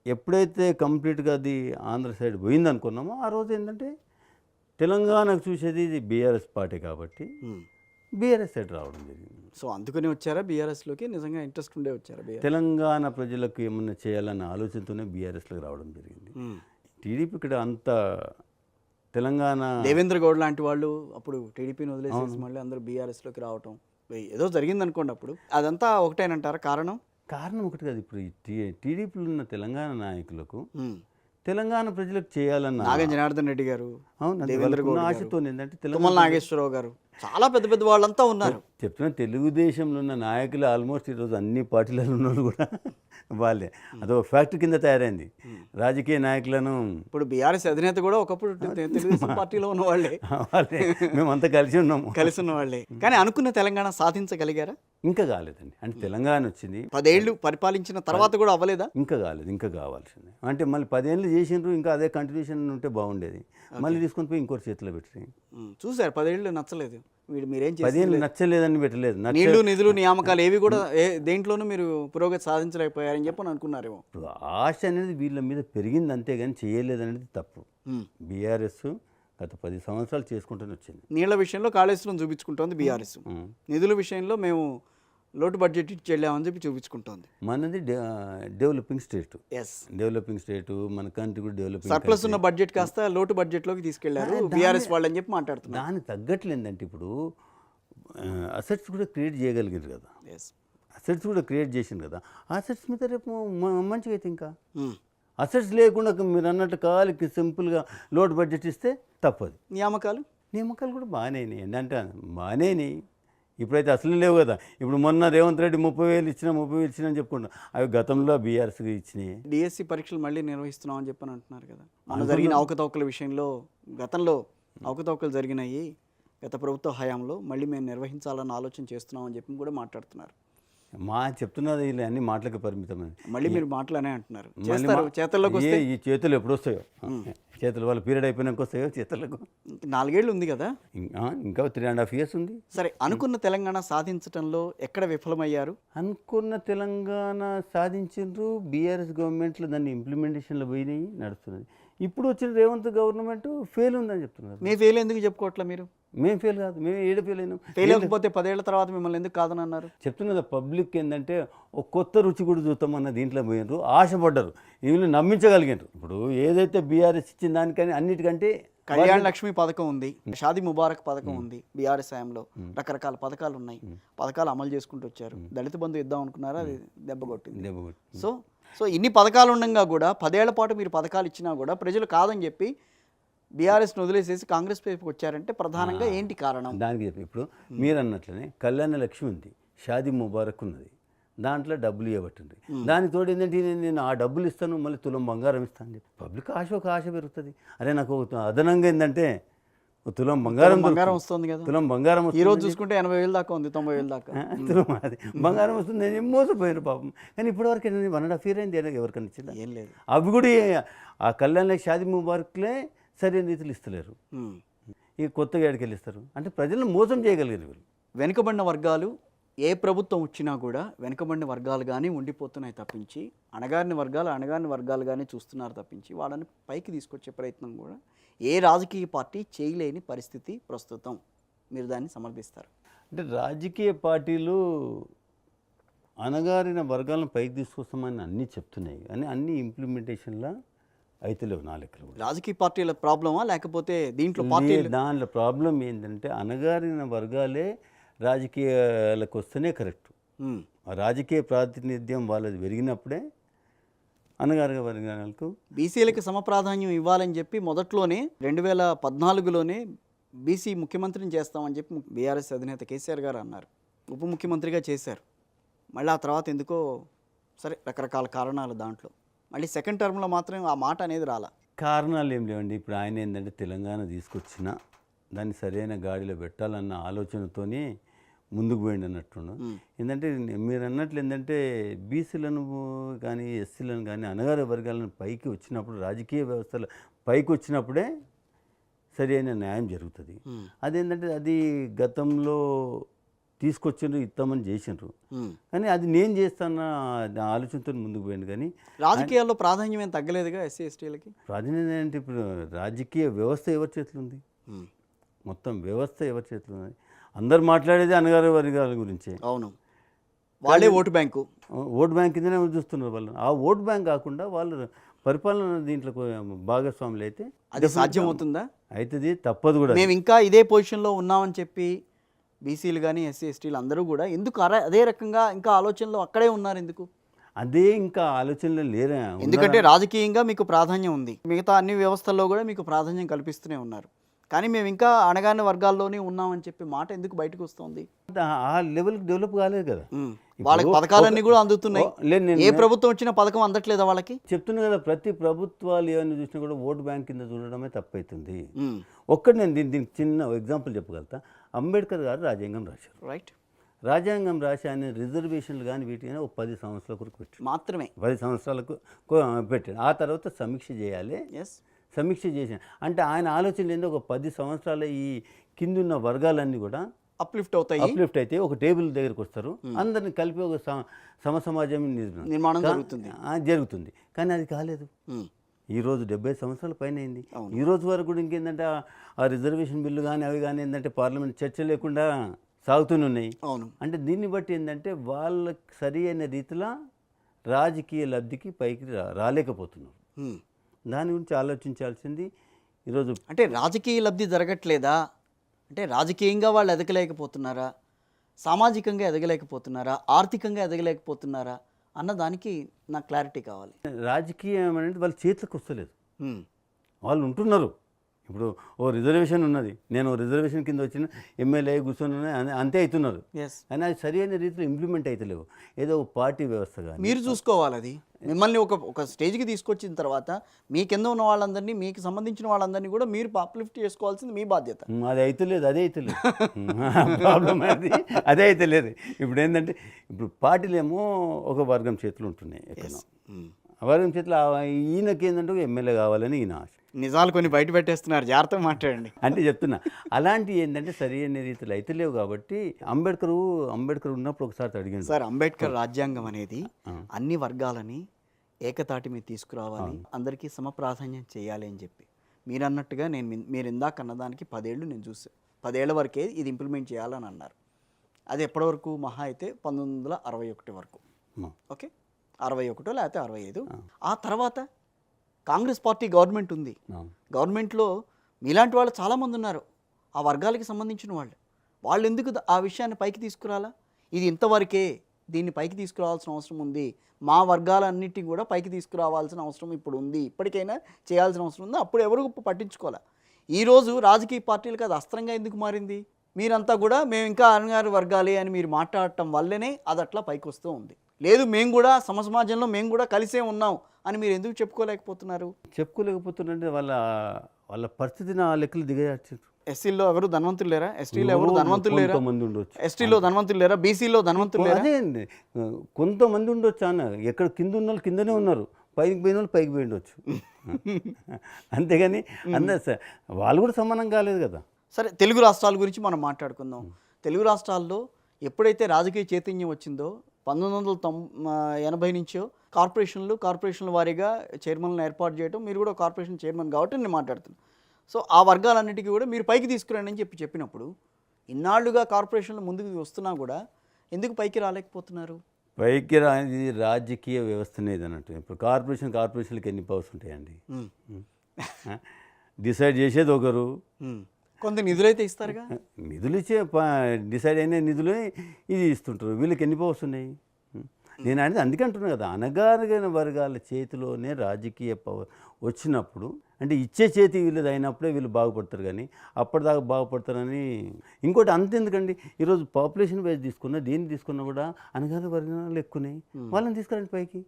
ఎప్పుడైతే కంప్లీట్గా అది ఆంధ్ర సైడ్ పోయిందనుకున్నామో ఆ రోజు ఏంటంటే తెలంగాణకు చూసేది ఇది బీఆర్ఎస్ పార్టీ కాబట్టి బీఆర్ఎస్ సైడ్ రావడం జరిగింది. సో అందుకని వచ్చారా బీఆర్ఎస్లోకి? నిజంగా ఇంట్రెస్ట్ ఉండే వచ్చారా బీఆర్ఎస్? తెలంగాణ ప్రజలకు ఏమన్నా చేయాలన్న ఆలోచనతోనే బీఆర్ఎస్లోకి రావడం జరిగింది. టీడీపీ ఇక్కడ అంత తెలంగాణ దేవేంద్ర గౌడ్ లాంటి వాళ్ళు అప్పుడు టీడీపీని వదిలేసేసి మళ్ళీ అందరూ బీఆర్ఎస్లోకి రావటం ఏదో జరిగింది అనుకోండి. అప్పుడు అదంతా ఒకటేనంటారా కారణం? కారణం ఒకటి కాదు. ఇప్పుడు ఈ టీడీపీలో ఉన్న తెలంగాణ నాయకులకు తెలంగాణ ప్రజలకు చేయాలన్న నాగం జనార్దన్ రెడ్డి గారు, అవును దేవేంద్ర గౌడ్ గారు, ఆశతో ఏంటంటే తుమ్మల నాగేశ్వరరావు గారు, చాలా పెద్ద పెద్ద వాళ్ళంతా ఉన్నారు. చెప్తున్నా తెలుగుదేశంలో ఉన్న నాయకులు ఆల్మోస్ట్ ఈరోజు అన్ని పార్టీలలో ఉన్న వాళ్ళు కూడా వాళ్ళే. అదో ఫ్యాక్టరీ కింద తయారైంది. రాజకీయ నాయకులను ఇప్పుడు బీఆర్ఎస్ అధినేత కూడా ఒకప్పుడు తెలుగుదేశం పార్టీలో ఉన్న వాళ్ళే. వాళ్ళే మేమంతా కలిసి ఉన్నాము. కలిసి ఉన్న వాళ్ళే. కానీ అనుకున్న తెలంగాణ సాధించగలిగారా? ఇంకా కాలేదండి. అంటే తెలంగాణ వచ్చింది 10 ఏళ్ళు పరిపాలించిన తర్వాత కూడా అవ్వలేదా? ఇంకా కాలేదు. ఇంకా కావాల్సింది. అంటే మళ్ళీ 10 ఏళ్ళు చేసిండ్రు, ఇంకా అదే కంటిన్యూషన్ ఉంటే బాగుండేది. మళ్ళీ తీసుకొని పోయి ఇంకోటి చేతిలో పెట్టి చూసారు 10 ఏళ్ళు నచ్చలేదు. మీరేం 10 ఏళ్ళు నచ్చలేదని పెట్టలేదు. నీళ్లు నిధులు నియామకాలు ఏవి కూడా దేంట్లోనూ మీరు పురోగతి సాధించలేకపోయారని చెప్పని అనుకున్నారేమో. ఇప్పుడు ఆశ అనేది వీళ్ళ మీద పెరిగింది, అంతేగాని చేయలేదనేది తప్పు. బీఆర్ఎస్ గత 10 సంవత్సరాలు చేసుకుంటూనే వచ్చింది. నీళ్ల విషయంలో కాళేశ్వరం చూపించుకుంటోంది బీఆర్ఎస్. నిధుల విషయంలో మేము లోటు బడ్జెట్ ఇచ్చి వెళ్ళామని చెప్పి చూపించుకుంటోంది. మనది developing state. Yes, developing state. మన కంట్రీ కూడా డెవలపింగ్. సర్ప్లస్ ఉన్న బడ్జెట్ కాస్త లోటు బడ్జెట్లోకి తీసుకెళ్లారు బీఆర్ఎస్ వాళ్ళు అని చెప్పి మాట్లాడుతున్నారు. దానికి తగ్గట్లేదంటే ఇప్పుడు అసెట్స్ కూడా క్రియేట్ చేయగలిగారు కదా. ఎస్, అసెట్స్ కూడా క్రియేట్ చేసింది కదా. అసెట్స్ మీద రేపు మంచిగా అయితే ఇంకా అసెట్స్ లేకుండా మీరు అన్నట్టు కాలికి సింపుల్గా లోటు బడ్జెట్ ఇస్తే తప్పదు. నియామకాలు కూడా బాగానే ఏంటంటే బాగానే. ఇప్పుడైతే అసలు లేవు కదా. ఇప్పుడు మొన్న రేవంత్ రెడ్డి 30,000 ఇచ్చినా అని చెప్పుకుంటాం. అవి గతంలో బీఆర్ఎస్కి ఇచ్చినాయి. డిఎస్సి పరీక్షలు మళ్ళీ నిర్వహిస్తున్నాం అని చెప్పని అంటున్నారు కదా. మన జరిగిన అవకతవకల విషయంలో గతంలో అవకతవకలు జరిగినాయి గత ప్రభుత్వ హయాంలో, మళ్ళీ మేము నిర్వహించాలన్న ఆలోచన చేస్తున్నాం అని చెప్పి కూడా మాట్లాడుతున్నారు. చెప్తున్నది ఇలా అన్ని మాటలకు పరిమితమైంది. మళ్ళీ మీరు మాటలనే అంటున్నారు. చేతల్లోకి వస్తే ఈ చేతులు ఎప్పుడు వస్తాయో, చేతులు వాళ్ళ పీరియడ్ అయిపోయినాక వస్తాయో చేతులకు. 4 ఏళ్ళు ఉంది కదా, ఇంకా 3.5 years ఉంది. సరే, అనుకున్న తెలంగాణ సాధించడంలో ఎక్కడ విఫలమయ్యారు? అనుకున్న తెలంగాణ సాధించారు. బీఆర్ఎస్ గవర్నమెంట్లో దాన్ని ఇంప్లిమెంటేషన్లో పోయినాయి, నడుస్తున్నది. ఇప్పుడు వచ్చిన రేవంత్ గవర్నమెంట్ ఫెయిల్ ఉందని చెప్తున్నారు. మీ ఫెయిల్ ఎందుకు చెప్పుకోవట్లే మీరు? మేము ఫెయిల్ కాదు, మేము ఫెయిల్ అయినాం. ఫెయిల్ అవ్వకపోతే 10 ఏళ్ల తర్వాత మిమ్మల్ని ఎందుకు కాదని అన్నారు? చెప్తున్నది పబ్లిక్ ఏంటంటే ఒక కొత్త రుచి కూడా చూస్తామన్న దీంట్లో పోయినారు, ఆశపడ్డారు, వీళ్ళు నమ్మించగలిగారు. ఇప్పుడు ఏదైతే బీఆర్ఎస్ ఇచ్చిన దానికని అన్నిటికంటే కళ్యాణ లక్ష్మి పథకం ఉంది, షాదీ ముబారక్ పథకం ఉంది. బీఆర్ఎస్ హయాంలో రకరకాల పథకాలు ఉన్నాయి. పథకాలు అమలు చేసుకుంటూ వచ్చారు. దళిత బంధు ఇద్దాం అనుకున్నారా, అది దెబ్బ కొట్టింది. సో ఇన్ని పథకాలు ఉండగా కూడా 10 ఏళ్ల పాటు మీరు పథకాలు ఇచ్చినా కూడా ప్రజలు కాదని చెప్పి బీఆర్ఎస్ను వదిలేసేసి కాంగ్రెస్ వైపుకి వచ్చారంటే ప్రధానంగా ఏంటి కారణం? దానికి చెప్పి ఇప్పుడు మీరు అన్నట్లనే కళ్యాణ లక్ష్మి ఉంది, షాదీ ముబారక్ ఉన్నది, దాంట్లో డబ్బులు ఇవ్వబట్టింది. దాని తోడు ఏంటంటే నేను ఆ డబ్బులు ఇస్తాను, మళ్ళీ తులం బంగారం ఇస్తాను చెప్పి పబ్లిక్ ఒక ఆశ పెరుగుతుంది. అరే నాకు అదనంగా ఏంటంటే తులం బంగారం వస్తుంది కదా. తులం బంగారం ఈ రోజు చూసుకుంటే 80,000 దాకా ఉంది, 90,000 దాకా తులం అది బంగారం వస్తుంది. నేను మోసపోయాను పాపం. కానీ ఇప్పటివరకు 1.5 year అయింది, ఎవరికైనా ఇచ్చిందా? ఏం లేదు. అవి కూడా ఆ కళ్యాణ షాదీ ముబారక్లే సరైన రీతిలో ఇస్తలేరు. ఇక కొత్తగా ఎక్కడికి ఇస్తారు అంటే ప్రజలను మోసం చేయగలిగారు వీళ్ళు. వెనుకబడిన వర్గాలు ఏ ప్రభుత్వం వచ్చినా కూడా వెనుకబడిన వర్గాలు కానీ ఉండిపోతున్నాయి తప్పించి, అణగారిన వర్గాలు కానీ చూస్తున్నారు తప్పించి, వాళ్ళని పైకి తీసుకొచ్చే ప్రయత్నం కూడా ఏ రాజకీయ పార్టీ చేయలేని పరిస్థితి ప్రస్తుతం. మీరు దాన్ని సమర్థిస్తారు? అంటే రాజకీయ పార్టీలు అణగారిన వర్గాలను పైకి తీసుకొస్తామని అన్నీ చెప్తున్నాయి, కానీ అన్ని ఇంప్లిమెంటేషన్లో అయితే లేవు. 4 లెక్కలు రాజకీయ పార్టీల ప్రాబ్లమా, లేకపోతే దీంట్లో పార్టీలు? దాంట్లో ప్రాబ్లం ఏంటంటే అణగారిన వర్గాలే రాజకీయాలకు వస్తేనే కరెక్ట్. రాజకీయ ప్రాతినిధ్యం వాళ్ళది పెరిగినప్పుడే అణగారిన వర్గాలకు బీసీలకు సమప్రాధాన్యం ఇవ్వాలని చెప్పి మొదట్లోనే 2014లోనే బీసీ ముఖ్యమంత్రిని చేస్తామని చెప్పి బీఆర్ఎస్ అధినేత కేసీఆర్ గారు అన్నారు. ఉప ముఖ్యమంత్రిగా చేశారు. మళ్ళీ ఆ తర్వాత ఎందుకో సరే రకరకాల కారణాలు, దాంట్లో మళ్ళీ సెకండ్ టర్మ్లో మాత్రం ఆ మాట అనేది రాలా. కారణాలు ఏం లేవండి. ఇప్పుడు ఆయన ఏంటంటే తెలంగాణ తీసుకొచ్చిన దాన్ని సరైన గాడిలో పెట్టాలన్న ఆలోచనతోనే ముందుకు పోయింది అన్నట్టు. ఏంటంటే మీరు అన్నట్లు ఏంటంటే బీసీలను కానీ ఎస్సీలను కానీ అణగారిన వర్గాలను పైకి వచ్చినప్పుడు, రాజకీయ వ్యవస్థలో పైకి వచ్చినప్పుడే సరి అయిన న్యాయం జరుగుతుంది. అదేంటంటే అది గతంలో తీసుకొచ్చిండ్రు, ఇస్తామని చేసిండ్రు, కానీ అది నేను చేస్తాన్న ఆలోచనతో ముందుకు పోయింది. కానీ రాజకీయాల్లో ప్రాధాన్యం ఏం తగ్గలేదుగా ఎస్సీ ఎస్టీలకి. ప్రాధాన్యత అంటే ఇప్పుడు రాజకీయ వ్యవస్థ ఎవరి చేతిలో ఉంది? మొత్తం వ్యవస్థ ఎవరి చేతిలో ఉంది? అందరు మాట్లాడేది అన్నగారి వర్గాల గురించే. అవును, వాళ్ళే ఓటు బ్యాంకు. ఓటు బ్యాంక్ కిందనే చూస్తున్నారు వాళ్ళు. ఆ ఓటు బ్యాంక్ కాకుండా వాళ్ళు పరిపాలన దీంట్లో భాగస్వాములు అయితే అది సాధ్యమవుతుందా? అవుతుంది, తప్పదు కూడా. మేము ఇంకా ఇదే పొజిషన్లో ఉన్నామని చెప్పి బీసీలు కానీ ఎస్సీ ఎస్టీలు అందరూ కూడా ఎందుకు అదే రకంగా ఇంకా ఆలోచనలో అక్కడే ఉన్నారు ఎందుకు? అదే ఇంకా ఆలోచనలు లేరా? ఎందుకంటే రాజకీయంగా మీకు ప్రాధాన్యం ఉంది, మిగతా అన్ని వ్యవస్థల్లో కూడా మీకు ప్రాధాన్యం కల్పిస్తూనే ఉన్నారు, కానీ మేము ఇంకా అణగారిన వర్గాల్లోనే ఉన్నామని చెప్పి మాట ఎందుకు బయటకు వస్తుంది? ఆ లెవెల్కి డెవలప్ కాలేదు కదా. వాళ్ళకి పథకాలన్నీ కూడా అందుతున్నాయి. లేదు, ఏ ప్రభుత్వం వచ్చిన పథకం అందట్లేదా వాళ్ళకి? చెప్తున్నా కదా, ప్రతి ప్రభుత్వాలు ఏమైనా చూసినా కూడా ఓటు బ్యాంక్ కింద చూడడమే తప్పవుతుంది. ఒక్కటి నేను దీనికి చిన్న ఎగ్జాంపుల్ చెప్పగలుగుతా. అంబేద్కర్ గారు రాజ్యాంగం రాశారు. రైట్. రాజ్యాంగం రాసి ఆయన రిజర్వేషన్లు కానీ వీటి కానీ ఒక 10 సంవత్సరాల కొరకు పెట్టాడు మాత్రమే. 10 సంవత్సరాలకు పెట్టాడు. ఆ తర్వాత సమీక్ష చేయాలి. సమీక్ష చేసిన అంటే ఆయన ఆలోచన ఏందో ఒక 10 సంవత్సరాల ఈ కిందున్న వర్గాలన్నీ కూడా అప్లిఫ్ట్ అయితే ఒక టేబుల్ దగ్గరకు వస్తారు, అందరిని కలిపి ఒక సమసమాజం నిర్మాణం జరుగుతుంది. కానీ అది కాలేదు. ఈరోజు 70 సంవత్సరాల పైన అయింది. ఈ రోజు వరకు కూడా ఇంకేంటంటే ఆ రిజర్వేషన్ బిల్లు కానీ అవి కానీ ఏంటంటే పార్లమెంట్ చర్చ లేకుండా సాగుతూనే ఉన్నాయి. అంటే దీన్ని బట్టి ఏంటంటే వాళ్ళకి సరి అయిన రీతిలో రాజకీయ లబ్ధికి పైకి రాలేకపోతున్నారు. దాని గురించి ఆలోచించాల్సింది ఈరోజు. అంటే రాజకీయ లబ్ధి జరగట్లేదా అంటే రాజకీయంగా వాళ్ళు ఎదగలేకపోతున్నారా, సామాజికంగా ఎదగలేకపోతున్నారా, ఆర్థికంగా ఎదగలేకపోతున్నారా అన్న దానికి నాకు క్లారిటీ కావాలి. రాజకీయం అనేది వాళ్ళ చేతులకు వస్తలేదు. వాళ్ళు ఉంటున్నారు. ఇప్పుడు ఓ రిజర్వేషన్ ఉన్నది, నేను రిజర్వేషన్ కింద వచ్చిన ఎమ్మెల్యే కూర్చొని అంతే అవుతున్నారు, కానీ అది సరి అయిన రీతిలో ఇంప్లిమెంట్ అవుతలేవు. ఏదో ఒక పార్టీ వ్యవస్థ కానీ మీరు చూసుకోవాలి. అది మిమ్మల్ని ఒక స్టేజ్కి తీసుకొచ్చిన తర్వాత మీ కింద ఉన్న వాళ్ళందరినీ, మీకు సంబంధించిన వాళ్ళందరినీ కూడా మీరు అప్లిఫ్ట్ చేసుకోవాల్సింది మీ బాధ్యత. అది అవుతలేదు, అదే అవుతలేదు. ప్రాబ్లం అదే అవుతలేదు. ఇప్పుడు ఏంటంటే ఇప్పుడు పార్టీలేమో ఒక వర్గం చేతులు ఉంటున్నాయి. ఎక్కడో వర్గం చేతులు ఈయనకి ఏంటంటే ఎమ్మెల్యే కావాలని ఈయన ఆశ. నిజాలు కొన్ని బయట పెట్టేస్తున్నారు, జాగ్రత్తగా మాట్లాడండి అంటే చెప్తున్నా. అలాంటివి ఏంటంటే సరి అయిన రీతిలో అయితే లేవు. కాబట్టి అంబేద్కర్ ఉన్నప్పుడు ఒకసారి అడిగాను సార్, అంబేద్కర్ రాజ్యాంగం అనేది అన్ని వర్గాలని ఏకతాటి మీద తీసుకురావాలి, అందరికీ సమప్రాధాన్యం చేయాలి అని చెప్పి మీరు అన్నట్టుగా మీరు ఇందాక అన్నదానికి 10 ఏళ్ళు నేను చూసాను. 10 ఏళ్ల వరకే ఇది ఇంప్లిమెంట్ చేయాలని అన్నారు. అది ఎప్పటి వరకు? మహా అయితే 1961 వరకు. ఓకే, 61 లేకపోతే 65. ఆ తర్వాత కాంగ్రెస్ పార్టీ గవర్నమెంట్ ఉంది. గవర్నమెంట్లో మీలాంటి వాళ్ళు చాలామంది ఉన్నారు, ఆ వర్గాలకి సంబంధించిన వాళ్ళు ఎందుకు ఆ విషయాన్ని పైకి తీసుకురాలా? ఇది ఇంతవరకే, దీన్ని పైకి తీసుకురావాల్సిన అవసరం ఉంది, మా వర్గాలన్నిటిని కూడా పైకి తీసుకురావాల్సిన అవసరం ఇప్పుడు ఉంది, ఇప్పటికైనా చేయాల్సిన అవసరం ఉంది. అప్పుడు ఎవరు పట్టించుకోవాలా? ఈరోజు రాజకీయ పార్టీలకు అది అస్త్రంగా ఎందుకు మారింది? మీరంతా కూడా మేము ఇంకా అణగారు వర్గాలే అని మీరు మాట్లాడటం వల్లనే అది అట్లా పైకి వస్తూ ఉంది. లేదు మేము కూడా సమాజంలో మేము కూడా కలిసే ఉన్నాం అని మీరు ఎందుకు చెప్పుకోలేకపోతున్నారు? చెప్పుకోలేకపోతున్నారంటే వాళ్ళ పరిస్థితిని ఆ లెక్కలు దిగజార్చారు. ఎస్సీలో ఎవరు ధనవంతులు లేరా? ఎస్టీలో ఎవరు ధనవంతులు లేరా? కొంతమంది ఉండొచ్చు. ఎస్టీలో ధనవంతులు లేరా? బీసీలో ధనవంతులు లేరా? అదే అండి, కొంతమంది ఉండొచ్చు అన్న. ఎక్కడ కింద ఉన్న వాళ్ళు కిందనే ఉన్నారు, పైకి పోయిన వాళ్ళు పైకి పోయి ఉండొచ్చు. అంతేగాని అందరు వాళ్ళు కూడా సమానం కాలేదు కదా. సరే, తెలుగు రాష్ట్రాల గురించి మనం మాట్లాడుకుందాం. తెలుగు రాష్ట్రాల్లో ఎప్పుడైతే రాజకీయ చైతన్యం వచ్చిందో 1980 నుంచో కార్పొరేషన్ల వారీగా చైర్మన్లను ఏర్పాటు చేయడం, మీరు కూడా కార్పొరేషన్ చైర్మన్ కాబట్టి నేను మాట్లాడుతున్నాను. సో ఆ వర్గాలన్నిటికీ కూడా మీరు పైకి తీసుకురండి అని చెప్పినప్పుడు ఇన్నాళ్లుగా కార్పొరేషన్లు ముందుకు వస్తున్నా కూడా ఎందుకు పైకి రాలేకపోతున్నారు? పైకి రాని రాజకీయ వ్యవస్థనే అన్నట్టు. ఇప్పుడు కార్పొరేషన్కి ఎన్ని పవర్స్ ఉంటాయండి? డిసైడ్ చేసేది ఒకరు, కొంత నిధులైతే ఇస్తారుగా. నిధులు ఇచ్చే డిసైడ్ అయిన నిధులు ఇది ఇస్తుంటారు. వీళ్ళకి ఎన్ని పవర్స్ ఉన్నాయి? నేను అనేది అందుకే అంటున్నాను కదా, అనగారిన వర్గాల చేతిలోనే రాజకీయ పవర్ వచ్చినప్పుడు, అంటే ఇచ్చే చేతి వీళ్ళది అయినప్పుడే వీళ్ళు బాగుపడతారు. కానీ అప్పటిదాకా బాగుపడతారని ఇంకోటి అంతెందుకండి, ఈరోజు పాపులేషన్ వైజ్ తీసుకున్నా, దేన్ని తీసుకున్నా కూడా అనగారిన వర్గాలు ఎక్కువనే. వాళ్ళని తీసుకురండి పైకి.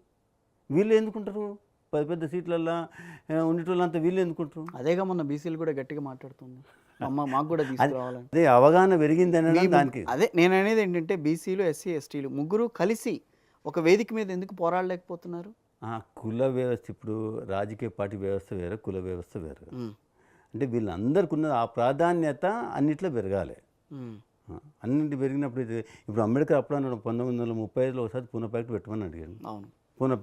వీళ్ళు ఎందుకుంటారు? పెద్ద సీట్లల్లో ఉండేటోళ్ళంతా వీళ్ళు ఎందుకుంటారు? అదేగా మొన్న బీసీలు కూడా గట్టిగా మాట్లాడుతుంది, మాకు కూడా తీసుకురావాలని. అదే అవగాహన పెరిగిందని దానికి. అదే నేను అనేది ఏంటంటే బీసీలు, ఎస్సీ, ఎస్టీలు ముగ్గురు కలిసి ఒక వేదిక మీద ఎందుకు పోరాడలేకపోతున్నారు? కుల వ్యవస్థ, ఇప్పుడు రాజకీయ పార్టీ వ్యవస్థ వేరే, కుల వ్యవస్థ వేరే. అంటే వీళ్ళందరికీ ఉన్న ఆ ప్రాధాన్యత అన్నిట్లో పెరగాలి. అన్నింటి పెరిగినప్పుడు ఇప్పుడు అంబేద్కర్ అప్పుడు అన్నాడు 1935లో ఒకసారి పూనా ప్యాక్ట్ పెట్టమని అడిగాను. అవును, పూనా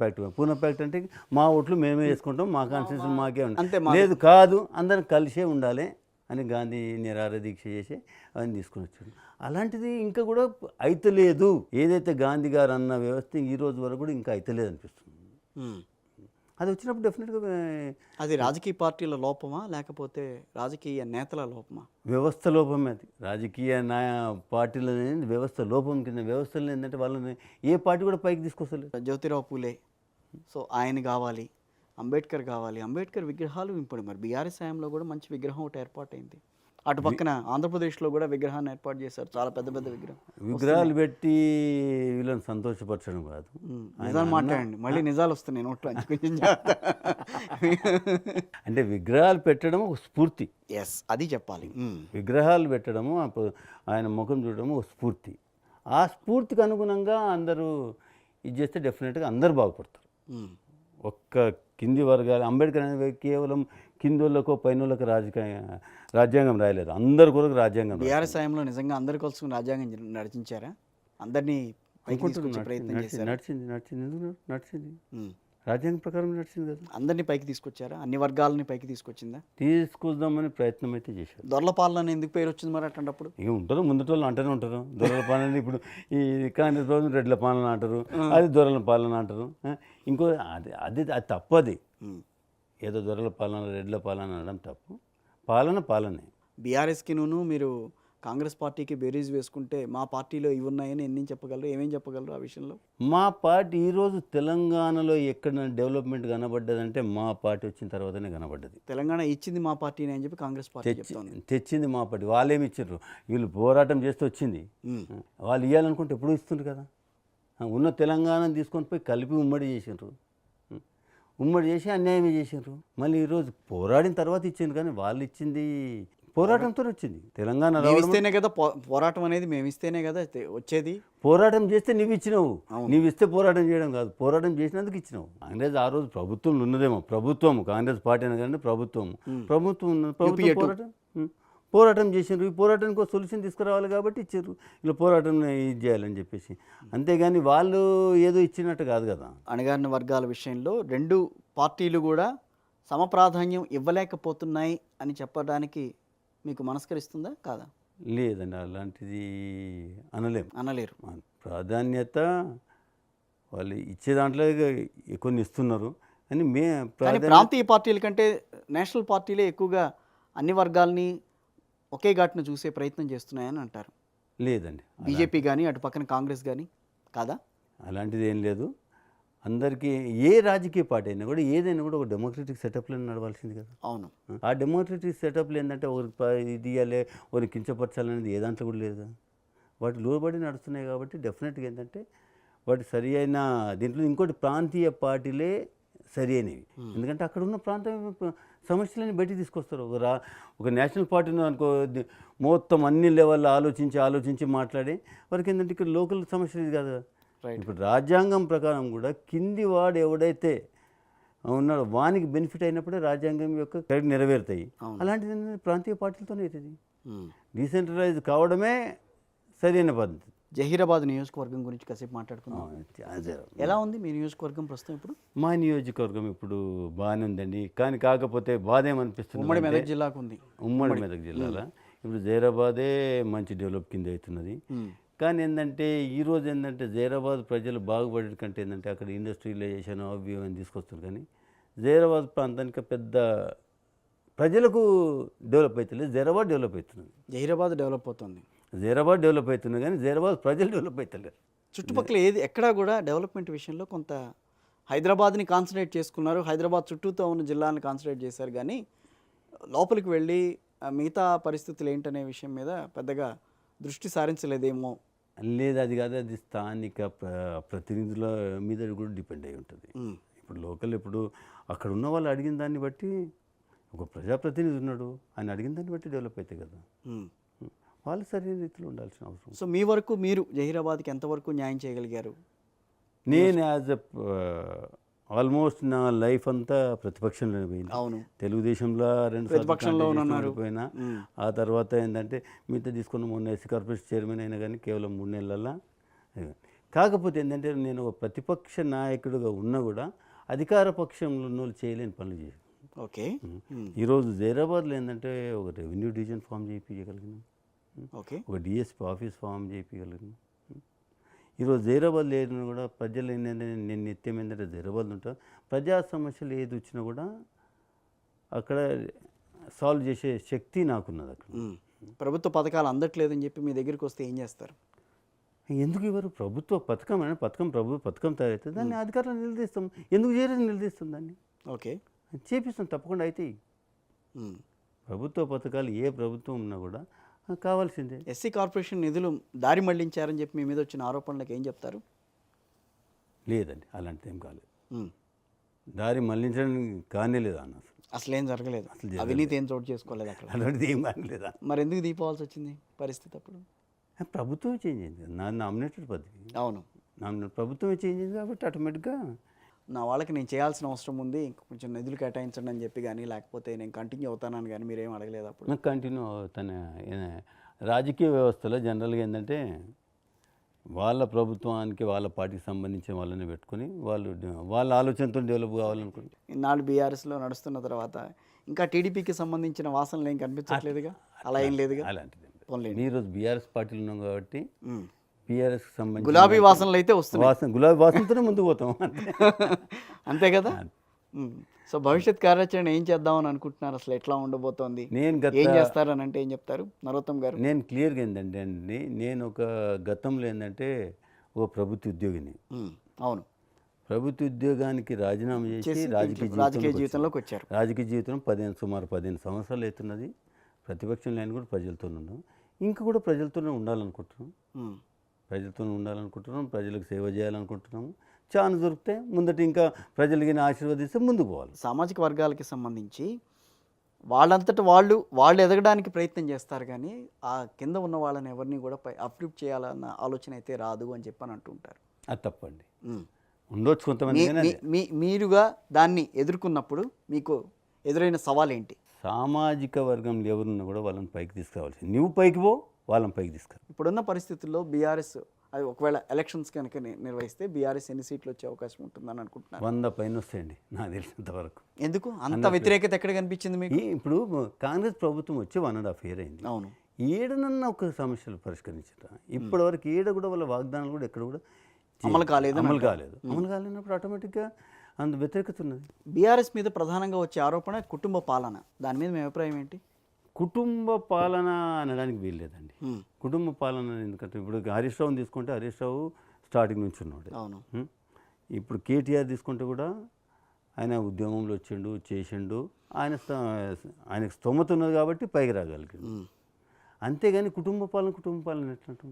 ప్యాక్ట్ అంటే మా ఓట్లు మేమే వేసుకుంటాం, మా కాన్స్టిట్యూషన్ మాకే ఉంటాం. లేదు కాదు, అందరం కలిసే ఉండాలి అని గాంధీ నిరాహార దీక్ష చేసి అవన్నీ తీసుకుని వచ్చాడు. అలాంటిది ఇంకా కూడా అయితలేదు. ఏదైతే గాంధీ గారు అన్న వ్యవస్థ ఈ రోజు వరకు కూడా ఇంకా అయితలేదు అనిపిస్తుంది. అది వచ్చినప్పుడు డెఫినెట్గా అది రాజకీయ పార్టీల లోపమా లేకపోతే రాజకీయ నేతల లోపమా? వ్యవస్థ లోపమే. అది రాజకీయ పార్టీల వ్యవస్థ లోపం కింద. వ్యవస్థలు ఏంటంటే వాళ్ళని ఏ పార్టీ కూడా పైకి తీసుకొస్తలేదు. జ్యోతిరావు పూలే, సో ఆయన కావాలి, అంబేద్కర్ కావాలి. అంబేద్కర్ విగ్రహాలు ఇప్పుడు మరి బీఆర్ఎస్ హయాంలో కూడా మంచి విగ్రహం ఒకటి ఏర్పాటైంది. అటు పక్కన ఆంధ్రప్రదేశ్లో కూడా విగ్రహాన్ని ఏర్పాటు చేశారు, చాలా పెద్ద పెద్ద విగ్రహాలు పెట్టి వీళ్ళని సంతోషపరచడం కాదు. నిజాలు మాట్లాడండి, మళ్ళీ నిజాలు వస్తున్నాయి నోట్లో కొంచెం. అంటే విగ్రహాలు పెట్టడం ఒక స్ఫూర్తి. ఎస్, అది చెప్పాలి. విగ్రహాలు పెట్టడము ఆయన ముఖం చూడడము ఒక స్ఫూర్తి. ఆ స్ఫూర్తికి అనుగుణంగా అందరూ ఇది చేస్తే డెఫినెట్గా అందరూ బాగుపడతారు. ఒక్క కింది వర్గాలు అంబేద్కర్ అనేది కేవలం కిందోళ్ళకో పైనోళ్ళకో రాజ్యాంగం రాయలేదు, అందరి కొరకు రాజ్యాంగం. బీఆర్ఎస్ హయాంలో నిజంగా అందరి కోసం రాజ్యాంగం నడిచించారా? అందరినీ ప్రయత్నం చేశారా? నడిచింది రాజ్యాంగం ప్రకారం నడిచింది కదా. అందరినీ పైకి తీసుకొచ్చారా? అన్ని వర్గాలని పైకి తీసుకొచ్చిందా? తీసుకొద్దామని ప్రయత్నం అయితే చేశారు. దొరల పాలన ఎందుకు పేరు వచ్చింది మరి అట్లాంటప్పుడు? ఇక ఉంటారు, ముందటోళ్ళు అంటూనే ఉంటారు దొరల పాలన. ఇప్పుడు ఈ కాంగ్రెస్ ప్రభుత్వం రెడ్ల పాలన అంటారు, అది దొరల పాలన అంటారు. ఇంకో అది తప్పది. ఏదో దొరల పాలన రెడ్ల పాలన అనడం తప్పు. పాలనే. బీఆర్ఎస్కి మీరు కాంగ్రెస్ పార్టీకి బేరీజ్ వేసుకుంటే మా పార్టీలో ఇవి ఉన్నాయని ఎన్ని చెప్పగలరు, ఏమేం చెప్పగలరు ఆ విషయంలో? మా పార్టీ ఈరోజు తెలంగాణలో ఎక్కడ డెవలప్మెంట్ కనబడ్డదంటే మా పార్టీ వచ్చిన తర్వాతనే కనబడ్డది. తెలంగాణ ఇచ్చింది మా పార్టీనే అని చెప్పి కాంగ్రెస్ పార్టీ తెచ్చింది మా పార్టీ. వాళ్ళేమి ఇచ్చారు? వీళ్ళు పోరాటం చేస్తే వచ్చింది. వాళ్ళు ఇవ్వాలనుకుంటే ఎప్పుడు ఇస్తుండ్రు కదా. ఉన్న తెలంగాణను తీసుకొని పోయి కలిపి ఉమ్మడి చేసిండ్రు. ఉమ్మడి చేసి అన్యాయమే చేసిండ్రు. మళ్ళీ ఈరోజు పోరాడిన తర్వాత ఇచ్చిండ్రు, కానీ వాళ్ళు ఇచ్చింది పోరాటంతో వచ్చింది. తెలంగాణ ఇస్తేనే కదా పోరాటం అనేది, మేము ఇస్తేనే కదా వచ్చేది. పోరాటం చేస్తే నువ్వు ఇచ్చినావు, నువ్వు ఇస్తే పోరాటం చేయడం కాదు, పోరాటం చేసినందుకు ఇచ్చినావు. కాంగ్రెస్ ఆ రోజు ప్రభుత్వంలో ఉన్నదేమో, ప్రభుత్వం కాంగ్రెస్ పార్టీ అయినా కానీ ప్రభుత్వం పోరాటం చేసిండ్రు. ఈ పోరాటానికి ఒక సొల్యూషన్ తీసుకురావాలి కాబట్టి ఇచ్చారు. ఇలా పోరాటం ఇది చేయాలని చెప్పేసి, అంతేగాని వాళ్ళు ఏదో ఇచ్చినట్టు కాదు కదా. అణగారిన వర్గాల విషయంలో రెండు పార్టీలు కూడా సమప్రాధాన్యం ఇవ్వలేకపోతున్నాయి అని చెప్పడానికి మీకు మనస్కరిస్తుందా కాదా? లేదండి, అలాంటిది అనలేరు. ప్రాధాన్యత వాళ్ళు ఇచ్చే దాంట్లో కొన్ని ఇస్తున్నారు, అని ప్రాంతీయ పార్టీల కంటే నేషనల్ పార్టీలే ఎక్కువగా అన్ని వర్గాల్ని ఒకే ఘాటును చూసే ప్రయత్నం చేస్తున్నాయని అంటారు. లేదండి, బీజేపీ కానీ అటు పక్కన కాంగ్రెస్ కానీ కాదా? అలాంటిది ఏం లేదు. అందరికీ ఏ రాజకీయ పార్టీ అయినా కూడా ఏదైనా కూడా ఒక డెమోక్రటిక్ సెటప్లో నడవాల్సింది కదా. అవును. ఆ డెమోక్రటిక్ సెటప్లో ఏంటంటే ఒకరికి ఇది ఇవ్వాలి, ఒకరికి కించపరచాలనేది ఏ దాంట్లో కూడా లేదు కదా. వాటి లోబడి నడుస్తున్నాయి కాబట్టి డెఫినెట్గా ఏంటంటే వాటి సరి అయిన దీంట్లో ఇంకోటి ప్రాంతీయ పార్టీలే సరి అయినవి. ఎందుకంటే అక్కడ ఉన్న ప్రాంతం సమస్యలని బయటికి తీసుకొస్తారు. ఒక నేషనల్ పార్టీని అనుకో, మొత్తం అన్ని లెవెల్లో ఆలోచించి మాట్లాడి వారికి ఏంటంటే ఇక్కడ లోకల్ సమస్యలు ఇది కాదు. ఇప్పుడు రాజ్యాంగం ప్రకారం కూడా కింది వాడు ఎవడైతే ఉన్నాడో వానికి బెనిఫిట్ అయినప్పుడే రాజ్యాంగం యొక్క కరెక్ట్ నెరవేరుతాయి. అలాంటిది ప్రాంతీయ పార్టీలతోనే అవుతుంది. డీసెంట్రలైజ్ కావడమే సరైన పద్ధతి. జహీరాబాద్ నియోజకవర్గం గురించి కాసేపు మాట్లాడుకుందాం. ఎలా ఉంది మీ నియోజకవర్గం ప్రస్తుతం? ఇప్పుడు మా నియోజకవర్గం ఇప్పుడు బాగానే ఉందండి, కానీ కాకపోతే బాధ ఏమనిపిస్తుంది, ఉమ్మడి మెదక్ జిల్లాకు ఉంది. ఉమ్మడి మెదక్ జిల్లాలో ఇప్పుడు జహీరాబాదే మంచి డెవలప్ కింద అవుతున్నది. కానీ ఏంటంటే ఈరోజు ఏంటంటే జహీరాబాద్ ప్రజలు బాగుపడే కంటే ఏంటంటే అక్కడ ఇండస్ట్రియలైజేషన్ అవి అని తీసుకొస్తారు, కానీ జహీరాబాద్ ప్రాంతానికి పెద్ద ప్రజలకు డెవలప్ అవుతుంది. జహీరాబాద్ డెవలప్ అవుతున్నది. జహీరాబాద్ డెవలప్ అవుతుంది. జహీరాబాద్ డెవలప్ అవుతుంది, కానీ జహీరాబాద్ ప్రజలు డెవలప్ అవుతలేరు. చుట్టుపక్కల ఎక్కడా కూడా డెవలప్మెంట్ విషయంలో కొంత హైదరాబాద్ని కాన్సన్ట్రేట్ చేసుకున్నారు, హైదరాబాద్ చుట్టూతో ఉన్న జిల్లాలను కాన్సన్ట్రేట్ చేశారు, కానీ లోపలికి వెళ్ళి మిగతా పరిస్థితులు ఏంటనే విషయం మీద పెద్దగా దృష్టి సారించలేదేమో. లేదు, అది కాదు, అది స్థానిక ప్రతినిధుల మీద కూడా డిపెండ్ అయి ఉంటుంది. ఇప్పుడు లోకల్ ఇప్పుడు అక్కడ ఉన్న వాళ్ళు అడిగిన దాన్ని బట్టి, ఒక ప్రజాప్రతినిధి ఉన్నాడు, ఆయన అడిగిన దాన్ని బట్టి డెవలప్ అవుతాయి కదా. వాళ్ళు సరైన రీతిలో ఉండాల్సిన అవసరం. సో మీ వరకు మీరు జహీరాబాద్కి ఎంతవరకు న్యాయం చేయగలిగారు? నేను యాజ్ ఆల్మోస్ట్ నా లైఫ్ అంతా ప్రతిపక్షంలో పోయింది. అవును, తెలుగుదేశంలో 2 ప్రతిపక్షంలో పోయినా. ఆ తర్వాత ఏంటంటే మీతో తీసుకున్న మొన్న ఎస్సీ కార్పొరేషన్ చైర్మన్ అయినా కానీ కేవలం 3 నెలల్లో. కాకపోతే ఏంటంటే నేను ఒక ప్రతిపక్ష నాయకుడిగా ఉన్నా కూడా అధికార పక్షంలో ఉన్న వాళ్ళు చేయలేని పనులు చేశాను. ఓకే. ఈరోజు జైరాబాద్లో ఏంటంటే ఒక రెవెన్యూ డివిజన్ ఫామ్ చేయించగలిగినాం, ఓకే. ఒక డిఎస్పీ ఆఫీస్ ఫామ్ చేయించగలిగినాం. ఈరోజు జైరాబాద్ లేదు కూడా ప్రజలు ఏంటంటే నేను నిత్యం ఏంటంటే జైరాబాద్ ఉంటా, ప్రజా సమస్యలు ఏది వచ్చినా కూడా అక్కడ సాల్వ్ చేసే శక్తి నాకున్నది అక్కడ. ప్రభుత్వ పథకాలు అందట్లేదని చెప్పి మీ దగ్గరికి వస్తే ఏం చేస్తారు? ఎందుకు ఇవ్వరు? ప్రభుత్వ పథకం అని ప్రభుత్వ పథకం తయారైతే దాన్ని అధికారులు నిలదీస్తాం, ఎందుకు చేయరని నిలదీస్తాం, దాన్ని ఓకే. చేపిస్తాం, తప్పకుండా అవుతాయి. ప్రభుత్వ పథకాలు ఏ ప్రభుత్వం ఉన్నా కూడా కావాల్సిందే. ఎస్సీ కార్పొరేషన్ నిధులు దారి మళ్లించారని చెప్పి మీ మీద వచ్చిన ఆరోపణలకు ఏం చెప్తారు? లేదండి, అలాంటిది ఏం కాలేదు. దారి మళ్లించడం కానీ లేదా అన్న, అసలు ఏం జరగలేదు, అవినీతి ఏం చోటు చేసుకోలేదు అక్కడ, అలాంటిది ఏం కానీ లేదా. మరి ఎందుకు దీపోవాల్సి వచ్చింది పరిస్థితి అప్పుడు? ప్రభుత్వమే చేంజ్ అయింది, నా నామినేటెడ్ పద్ధతి. అవును, ప్రభుత్వమే చేంజ్ అయింది కాబట్టి ఆటోమేటిక్గా నా వాళ్ళకి నేను చేయాల్సిన అవసరం ఉంది, కొంచెం నిధులు కేటాయించండి అని చెప్పి కానీ, లేకపోతే నేను కంటిన్యూ అవుతానని కానీ మీరేం అడగలేదు అప్పుడు? నాకు కంటిన్యూ తన రాజకీయ వ్యవస్థలో జనరల్గా ఏంటంటే వాళ్ళ ప్రభుత్వానికి వాళ్ళ పార్టీకి సంబంధించిన వాళ్ళని పెట్టుకొని వాళ్ళ ఆలోచనతో డెవలప్ కావాలనుకుంటే. ఇన్నాళ్ళు బీఆర్ఎస్లో నడుస్తున్న తర్వాత ఇంకా టీడీపీకి సంబంధించిన వాసనలు ఏం కనిపించట్లేదుగా, అలా ఏం లేదుగా. అలాంటిది ఈరోజు బీఆర్ఎస్ పార్టీలు ఉన్నాం కాబట్టి బీఆర్ఎస్కి సంబంధించి గులాబీ వాసనలు అయితే వస్తున్నాయి, గులాబీ వాసనతోనే ముందుకు పోతాం అంతే కదా. సో భవిష్యత్ కార్యాచరణ ఏం చేద్దామని అనుకుంటున్నారు, అసలు ఎట్లా ఉండబోతోంది, ఏం చేస్తారని అంటే ఏం చెప్తారు నరోత్తమ్ గారు? నేను క్లియర్గా ఏంటంటే అండి, నేను ఒక గతంలో ఏంటంటే ఒక ప్రభుత్వ ఉద్యోగిని. అవును, ప్రభుత్వ ఉద్యోగానికి రాజీనామా చేసి రాజకీయ జీవితంలోకి వచ్చారు. రాజకీయ జీవితం సుమారు 15 సంవత్సరాలు అవుతున్నది. ప్రతిపక్షం లేని కూడా ప్రజలతో ఉన్నాం, ఇంకా కూడా ప్రజలతోనే ఉండాలనుకుంటున్నాం, ప్రజలకు సేవ చేయాలనుకుంటున్నాము. ఛాన్స్ దొరికితే ముందట ఇంకా ప్రజలకి ఆశీర్వదిస్తే ముందుకు పోవాలి. సామాజిక వర్గాలకి సంబంధించి వాళ్ళంతట వాళ్ళు ఎదగడానికి ప్రయత్నం చేస్తారు, కానీ ఆ కింద ఉన్న వాళ్ళని ఎవరిని కూడా అప్లిఫ్ట్ చేయాలన్న ఆలోచన అయితే రాదు అని చెప్పని అంటుంటారు. అది తప్పండి, ఉండొచ్చు కొంతమంది. మీరుగా దాన్ని ఎదుర్కొన్నప్పుడు మీకు ఎదురైన సవాల్ ఏంటి? సామాజిక వర్గంలో ఎవరున్నా కూడా వాళ్ళని పైకి తీసుకురావాల్సి, నువ్వు పైకి పో, వాళ్ళని పైకి తీసుకురా. ఇప్పుడున్న పరిస్థితుల్లో బీఆర్ఎస్ అది ఒకవేళ ఎలక్షన్స్ కనుక నిర్వహిస్తే బీఆర్ఎస్ ఎన్ని సీట్లు వచ్చే అవకాశం ఉంటుందని అనుకుంటున్నారు? 100 పైన వస్తాయండి నాకు తెలిసినంత వరకు. ఎందుకు అంత వ్యతిరేకత ఎక్కడ కనిపించింది మీకు? ఇప్పుడు కాంగ్రెస్ ప్రభుత్వం వచ్చి 1.5 year అయింది. అవును, ఏడనన్నా ఒక సమస్యలు పరిష్కరించారా? ఇప్పటివరకు ఏడ కూడా వాళ్ళ వాగ్దానాలు కూడా ఎక్కడ కూడా అమలు కాలేదు. అమలు కాలేనప్పుడు ఆటోమేటిక్గా అంత వ్యతిరేకత ఉన్నది. బీఆర్ఎస్ మీద ప్రధానంగా వచ్చే ఆరోపణ కుటుంబ పాలన, దాని మీద మీ అభిప్రాయం ఏంటి? కుటుంబ పాలన అనడానికి వీల్లేదండి. కుటుంబ పాలన ఎందుకంటే ఇప్పుడు హరీష్ రావుని తీసుకుంటే హరీష్ రావు స్టార్టింగ్ నుంచి ఉన్నాడు. అవును, ఇప్పుడు కేటీఆర్ తీసుకుంటే కూడా ఆయన ఉద్యమంలో వచ్చిండు, చేసిండు, ఆయనకు స్తోమత ఉన్నది కాబట్టి పైకి రాగలిగాడు. అంతేగాని కుటుంబ పాలన ఎట్లంటాం?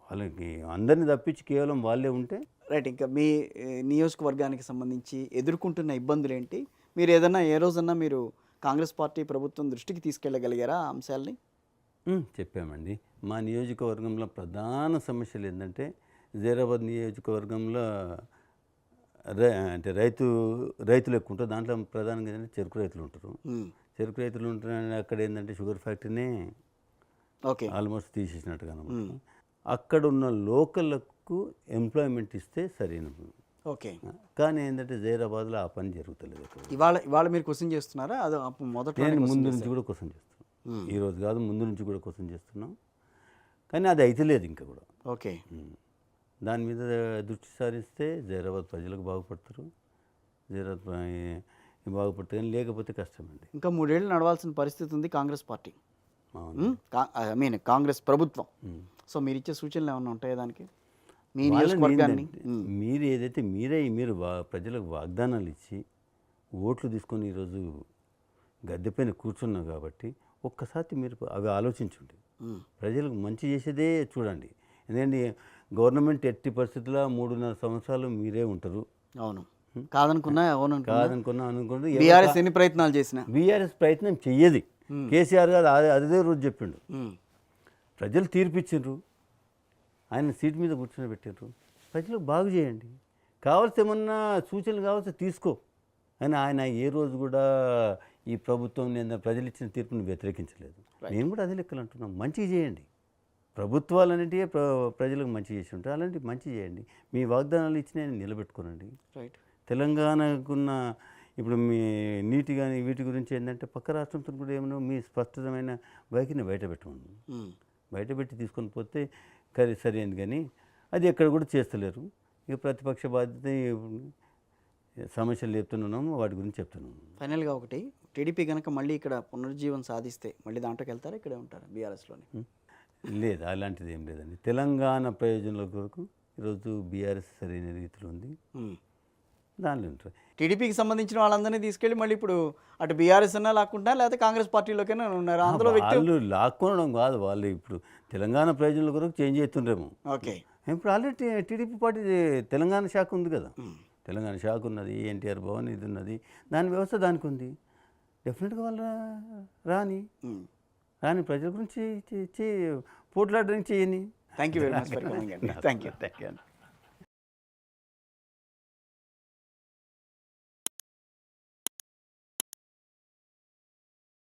వాళ్ళకి అందరినీ తప్పించి కేవలం వాళ్ళే ఉంటే రైట్. ఇంకా మీ నియోజకవర్గానికి సంబంధించి ఎదుర్కొంటున్న ఇబ్బందులు ఏంటి? మీరు ఏదన్నా ఏ రోజన్నా మీరు కాంగ్రెస్ పార్టీ ప్రభుత్వం దృష్టికి తీసుకెళ్ళగలిగారా ఆ అంశాలని? చెప్పామండి. మా నియోజకవర్గంలో ప్రధాన సమస్యలు ఏంటంటే జైరాబాద్ నియోజకవర్గంలో అంటే రైతులు ఎక్కువ ఉంటారు. దాంట్లో ప్రధానంగా ఏంటంటే చెరుకు రైతులు ఉంటారు. చెరుకు రైతులు ఉంటారు. అక్కడ ఏంటంటే షుగర్ ఫ్యాక్టరీనే ఆల్మోస్ట్ తీసేసినట్టుగా అనమాట. అక్కడ ఉన్న లోకల్కు ఎంప్లాయ్మెంట్ ఇస్తే సరైనది. ఓకే, కానీ ఏంటంటే జైరాబాద్లో ఆ పని జరుగుతలేదు. ఇవాళ మీరు క్వశ్చన్ చేస్తున్నారా? అది మొదట నేను ముందు నుంచి కూడా క్వశ్చన్ చేస్తున్నాను, ఈరోజు కాదు ముందు నుంచి కూడా క్వశ్చన్ చేస్తున్నాం, కానీ అది అయితే లేదు ఇంకా కూడా. ఓకే, దాని మీద దృష్టి సారిస్తే జైరాబాద్ ప్రజలకు బాగుపడతారు, జైరాబాద్ బాగుపడతారు, కానీ లేకపోతే కష్టమండి. ఇంకా 3 ఏళ్ళు నడవాల్సిన పరిస్థితి ఉంది కాంగ్రెస్ పార్టీ, కాంగ్రెస్ ప్రభుత్వం. సో మీరు ఇచ్చే సూచనలు ఏమైనా ఉంటాయా దానికి? మీ నియోజకవర్గాన్ని మీరు ఏదైతే మీరు ప్రజలకు వాగ్దానాలు ఇచ్చి ఓట్లు తీసుకొని ఈరోజు గద్దెపైన కూర్చున్నావు కాబట్టి ఒక్కసారి మీరు అవి ఆలోచించండి, ప్రజలకు మంచి చేసేదే చూడండి. ఎందుకంటే గవర్నమెంట్ ఎట్టి పరిస్థితుల్లో 3.5 సంవత్సరాలు మీరే ఉంటారు. అవును, కాదనుకున్నా అనుకుంటే బీఆర్ఎస్ ఎన్ని ప్రయత్నాలు చేసినా బీఆర్ఎస్ ప్రయత్నం చెయ్యది. కేసీఆర్ గారు అదే రోజు చెప్పిండు, ప్రజలు తీర్పిచ్చిండ్రు, ఆయన సీట్ మీద కూర్చొని పెట్టారు, ప్రజలకు బాగు చేయండి, కావాల్సి ఏమన్నా సూచనలు కావాల్సి తీసుకో అని ఆయన ఏ రోజు కూడా ఈ ప్రభుత్వం నేను ప్రజలు ఇచ్చిన తీర్పుని వ్యతిరేకించలేదు. నేను కూడా అదే లెక్కలు అంటున్నాం, మంచిగా చేయండి. ప్రభుత్వాలు అనేటివి ప్రజలకు మంచి చేసి ఉంటాయి, అలాంటివి మంచి చేయండి. మీ వాగ్దానాలు ఇచ్చిన నిలబెట్టుకోనండి. రైట్. తెలంగాణకున్న ఇప్పుడు మీ నీటి కానీ వీటి గురించి ఏంటంటే పక్క రాష్ట్రంతో కూడా ఏమన్నా మీ స్పష్టమైన వైఖరిని బయట పెట్టమను, బయటపెట్టి తీసుకొని పోతే సరైనది. కానీ అది ఎక్కడ కూడా చేస్తలేరు. ఇక ప్రతిపక్ష బాధ్యత సమస్యలు చెప్తున్నాము, వాటి గురించి చెప్తున్నాము. ఫైనల్గా ఒకటి, టీడీపీ కనుక మళ్ళీ ఇక్కడ పునరుజ్జీవం సాధిస్తే మళ్ళీ దాంట్లోకి వెళ్తారా, ఇక్కడే ఉంటారా బీఆర్ఎస్లోని? లేదు, అలాంటిది ఏం లేదండి. తెలంగాణ ప్రయోజనాల కొరకు ఈరోజు బీఆర్ఎస్ సరైన రీతిలో ఉంది, దానిలో ఉంటారు. టీడీపీకి సంబంధించిన వాళ్ళందరినీ తీసుకెళ్ళి మళ్ళీ ఇప్పుడు అటు బీఆర్ఎస్ అన్నా లాక్కుంటా, లేకపోతే కాంగ్రెస్ పార్టీలోకైనా ఉన్నారు అందులో వ్యక్తి. వాళ్ళు లాక్కొనడం కాదు, వాళ్ళు ఇప్పుడు తెలంగాణ ప్రయోజనాల కొరకు చేంజ్ అవుతుండ్రేమో. ఓకే, ఇప్పుడు ఆల్రెడీ టీడీపీ పార్టీ తెలంగాణ శాఖ ఉంది కదా, తెలంగాణ శాఖ ఉన్నది, ఎన్టీఆర్ భవన్ ఇది ఉన్నది, దాని వ్యవస్థ దానికి ఉంది. డెఫినెట్గా వాళ్ళు రాని ప్రజల గురించి పోట్లాడడానికి చేయని. Thank you very much for coming అండి. Thank you.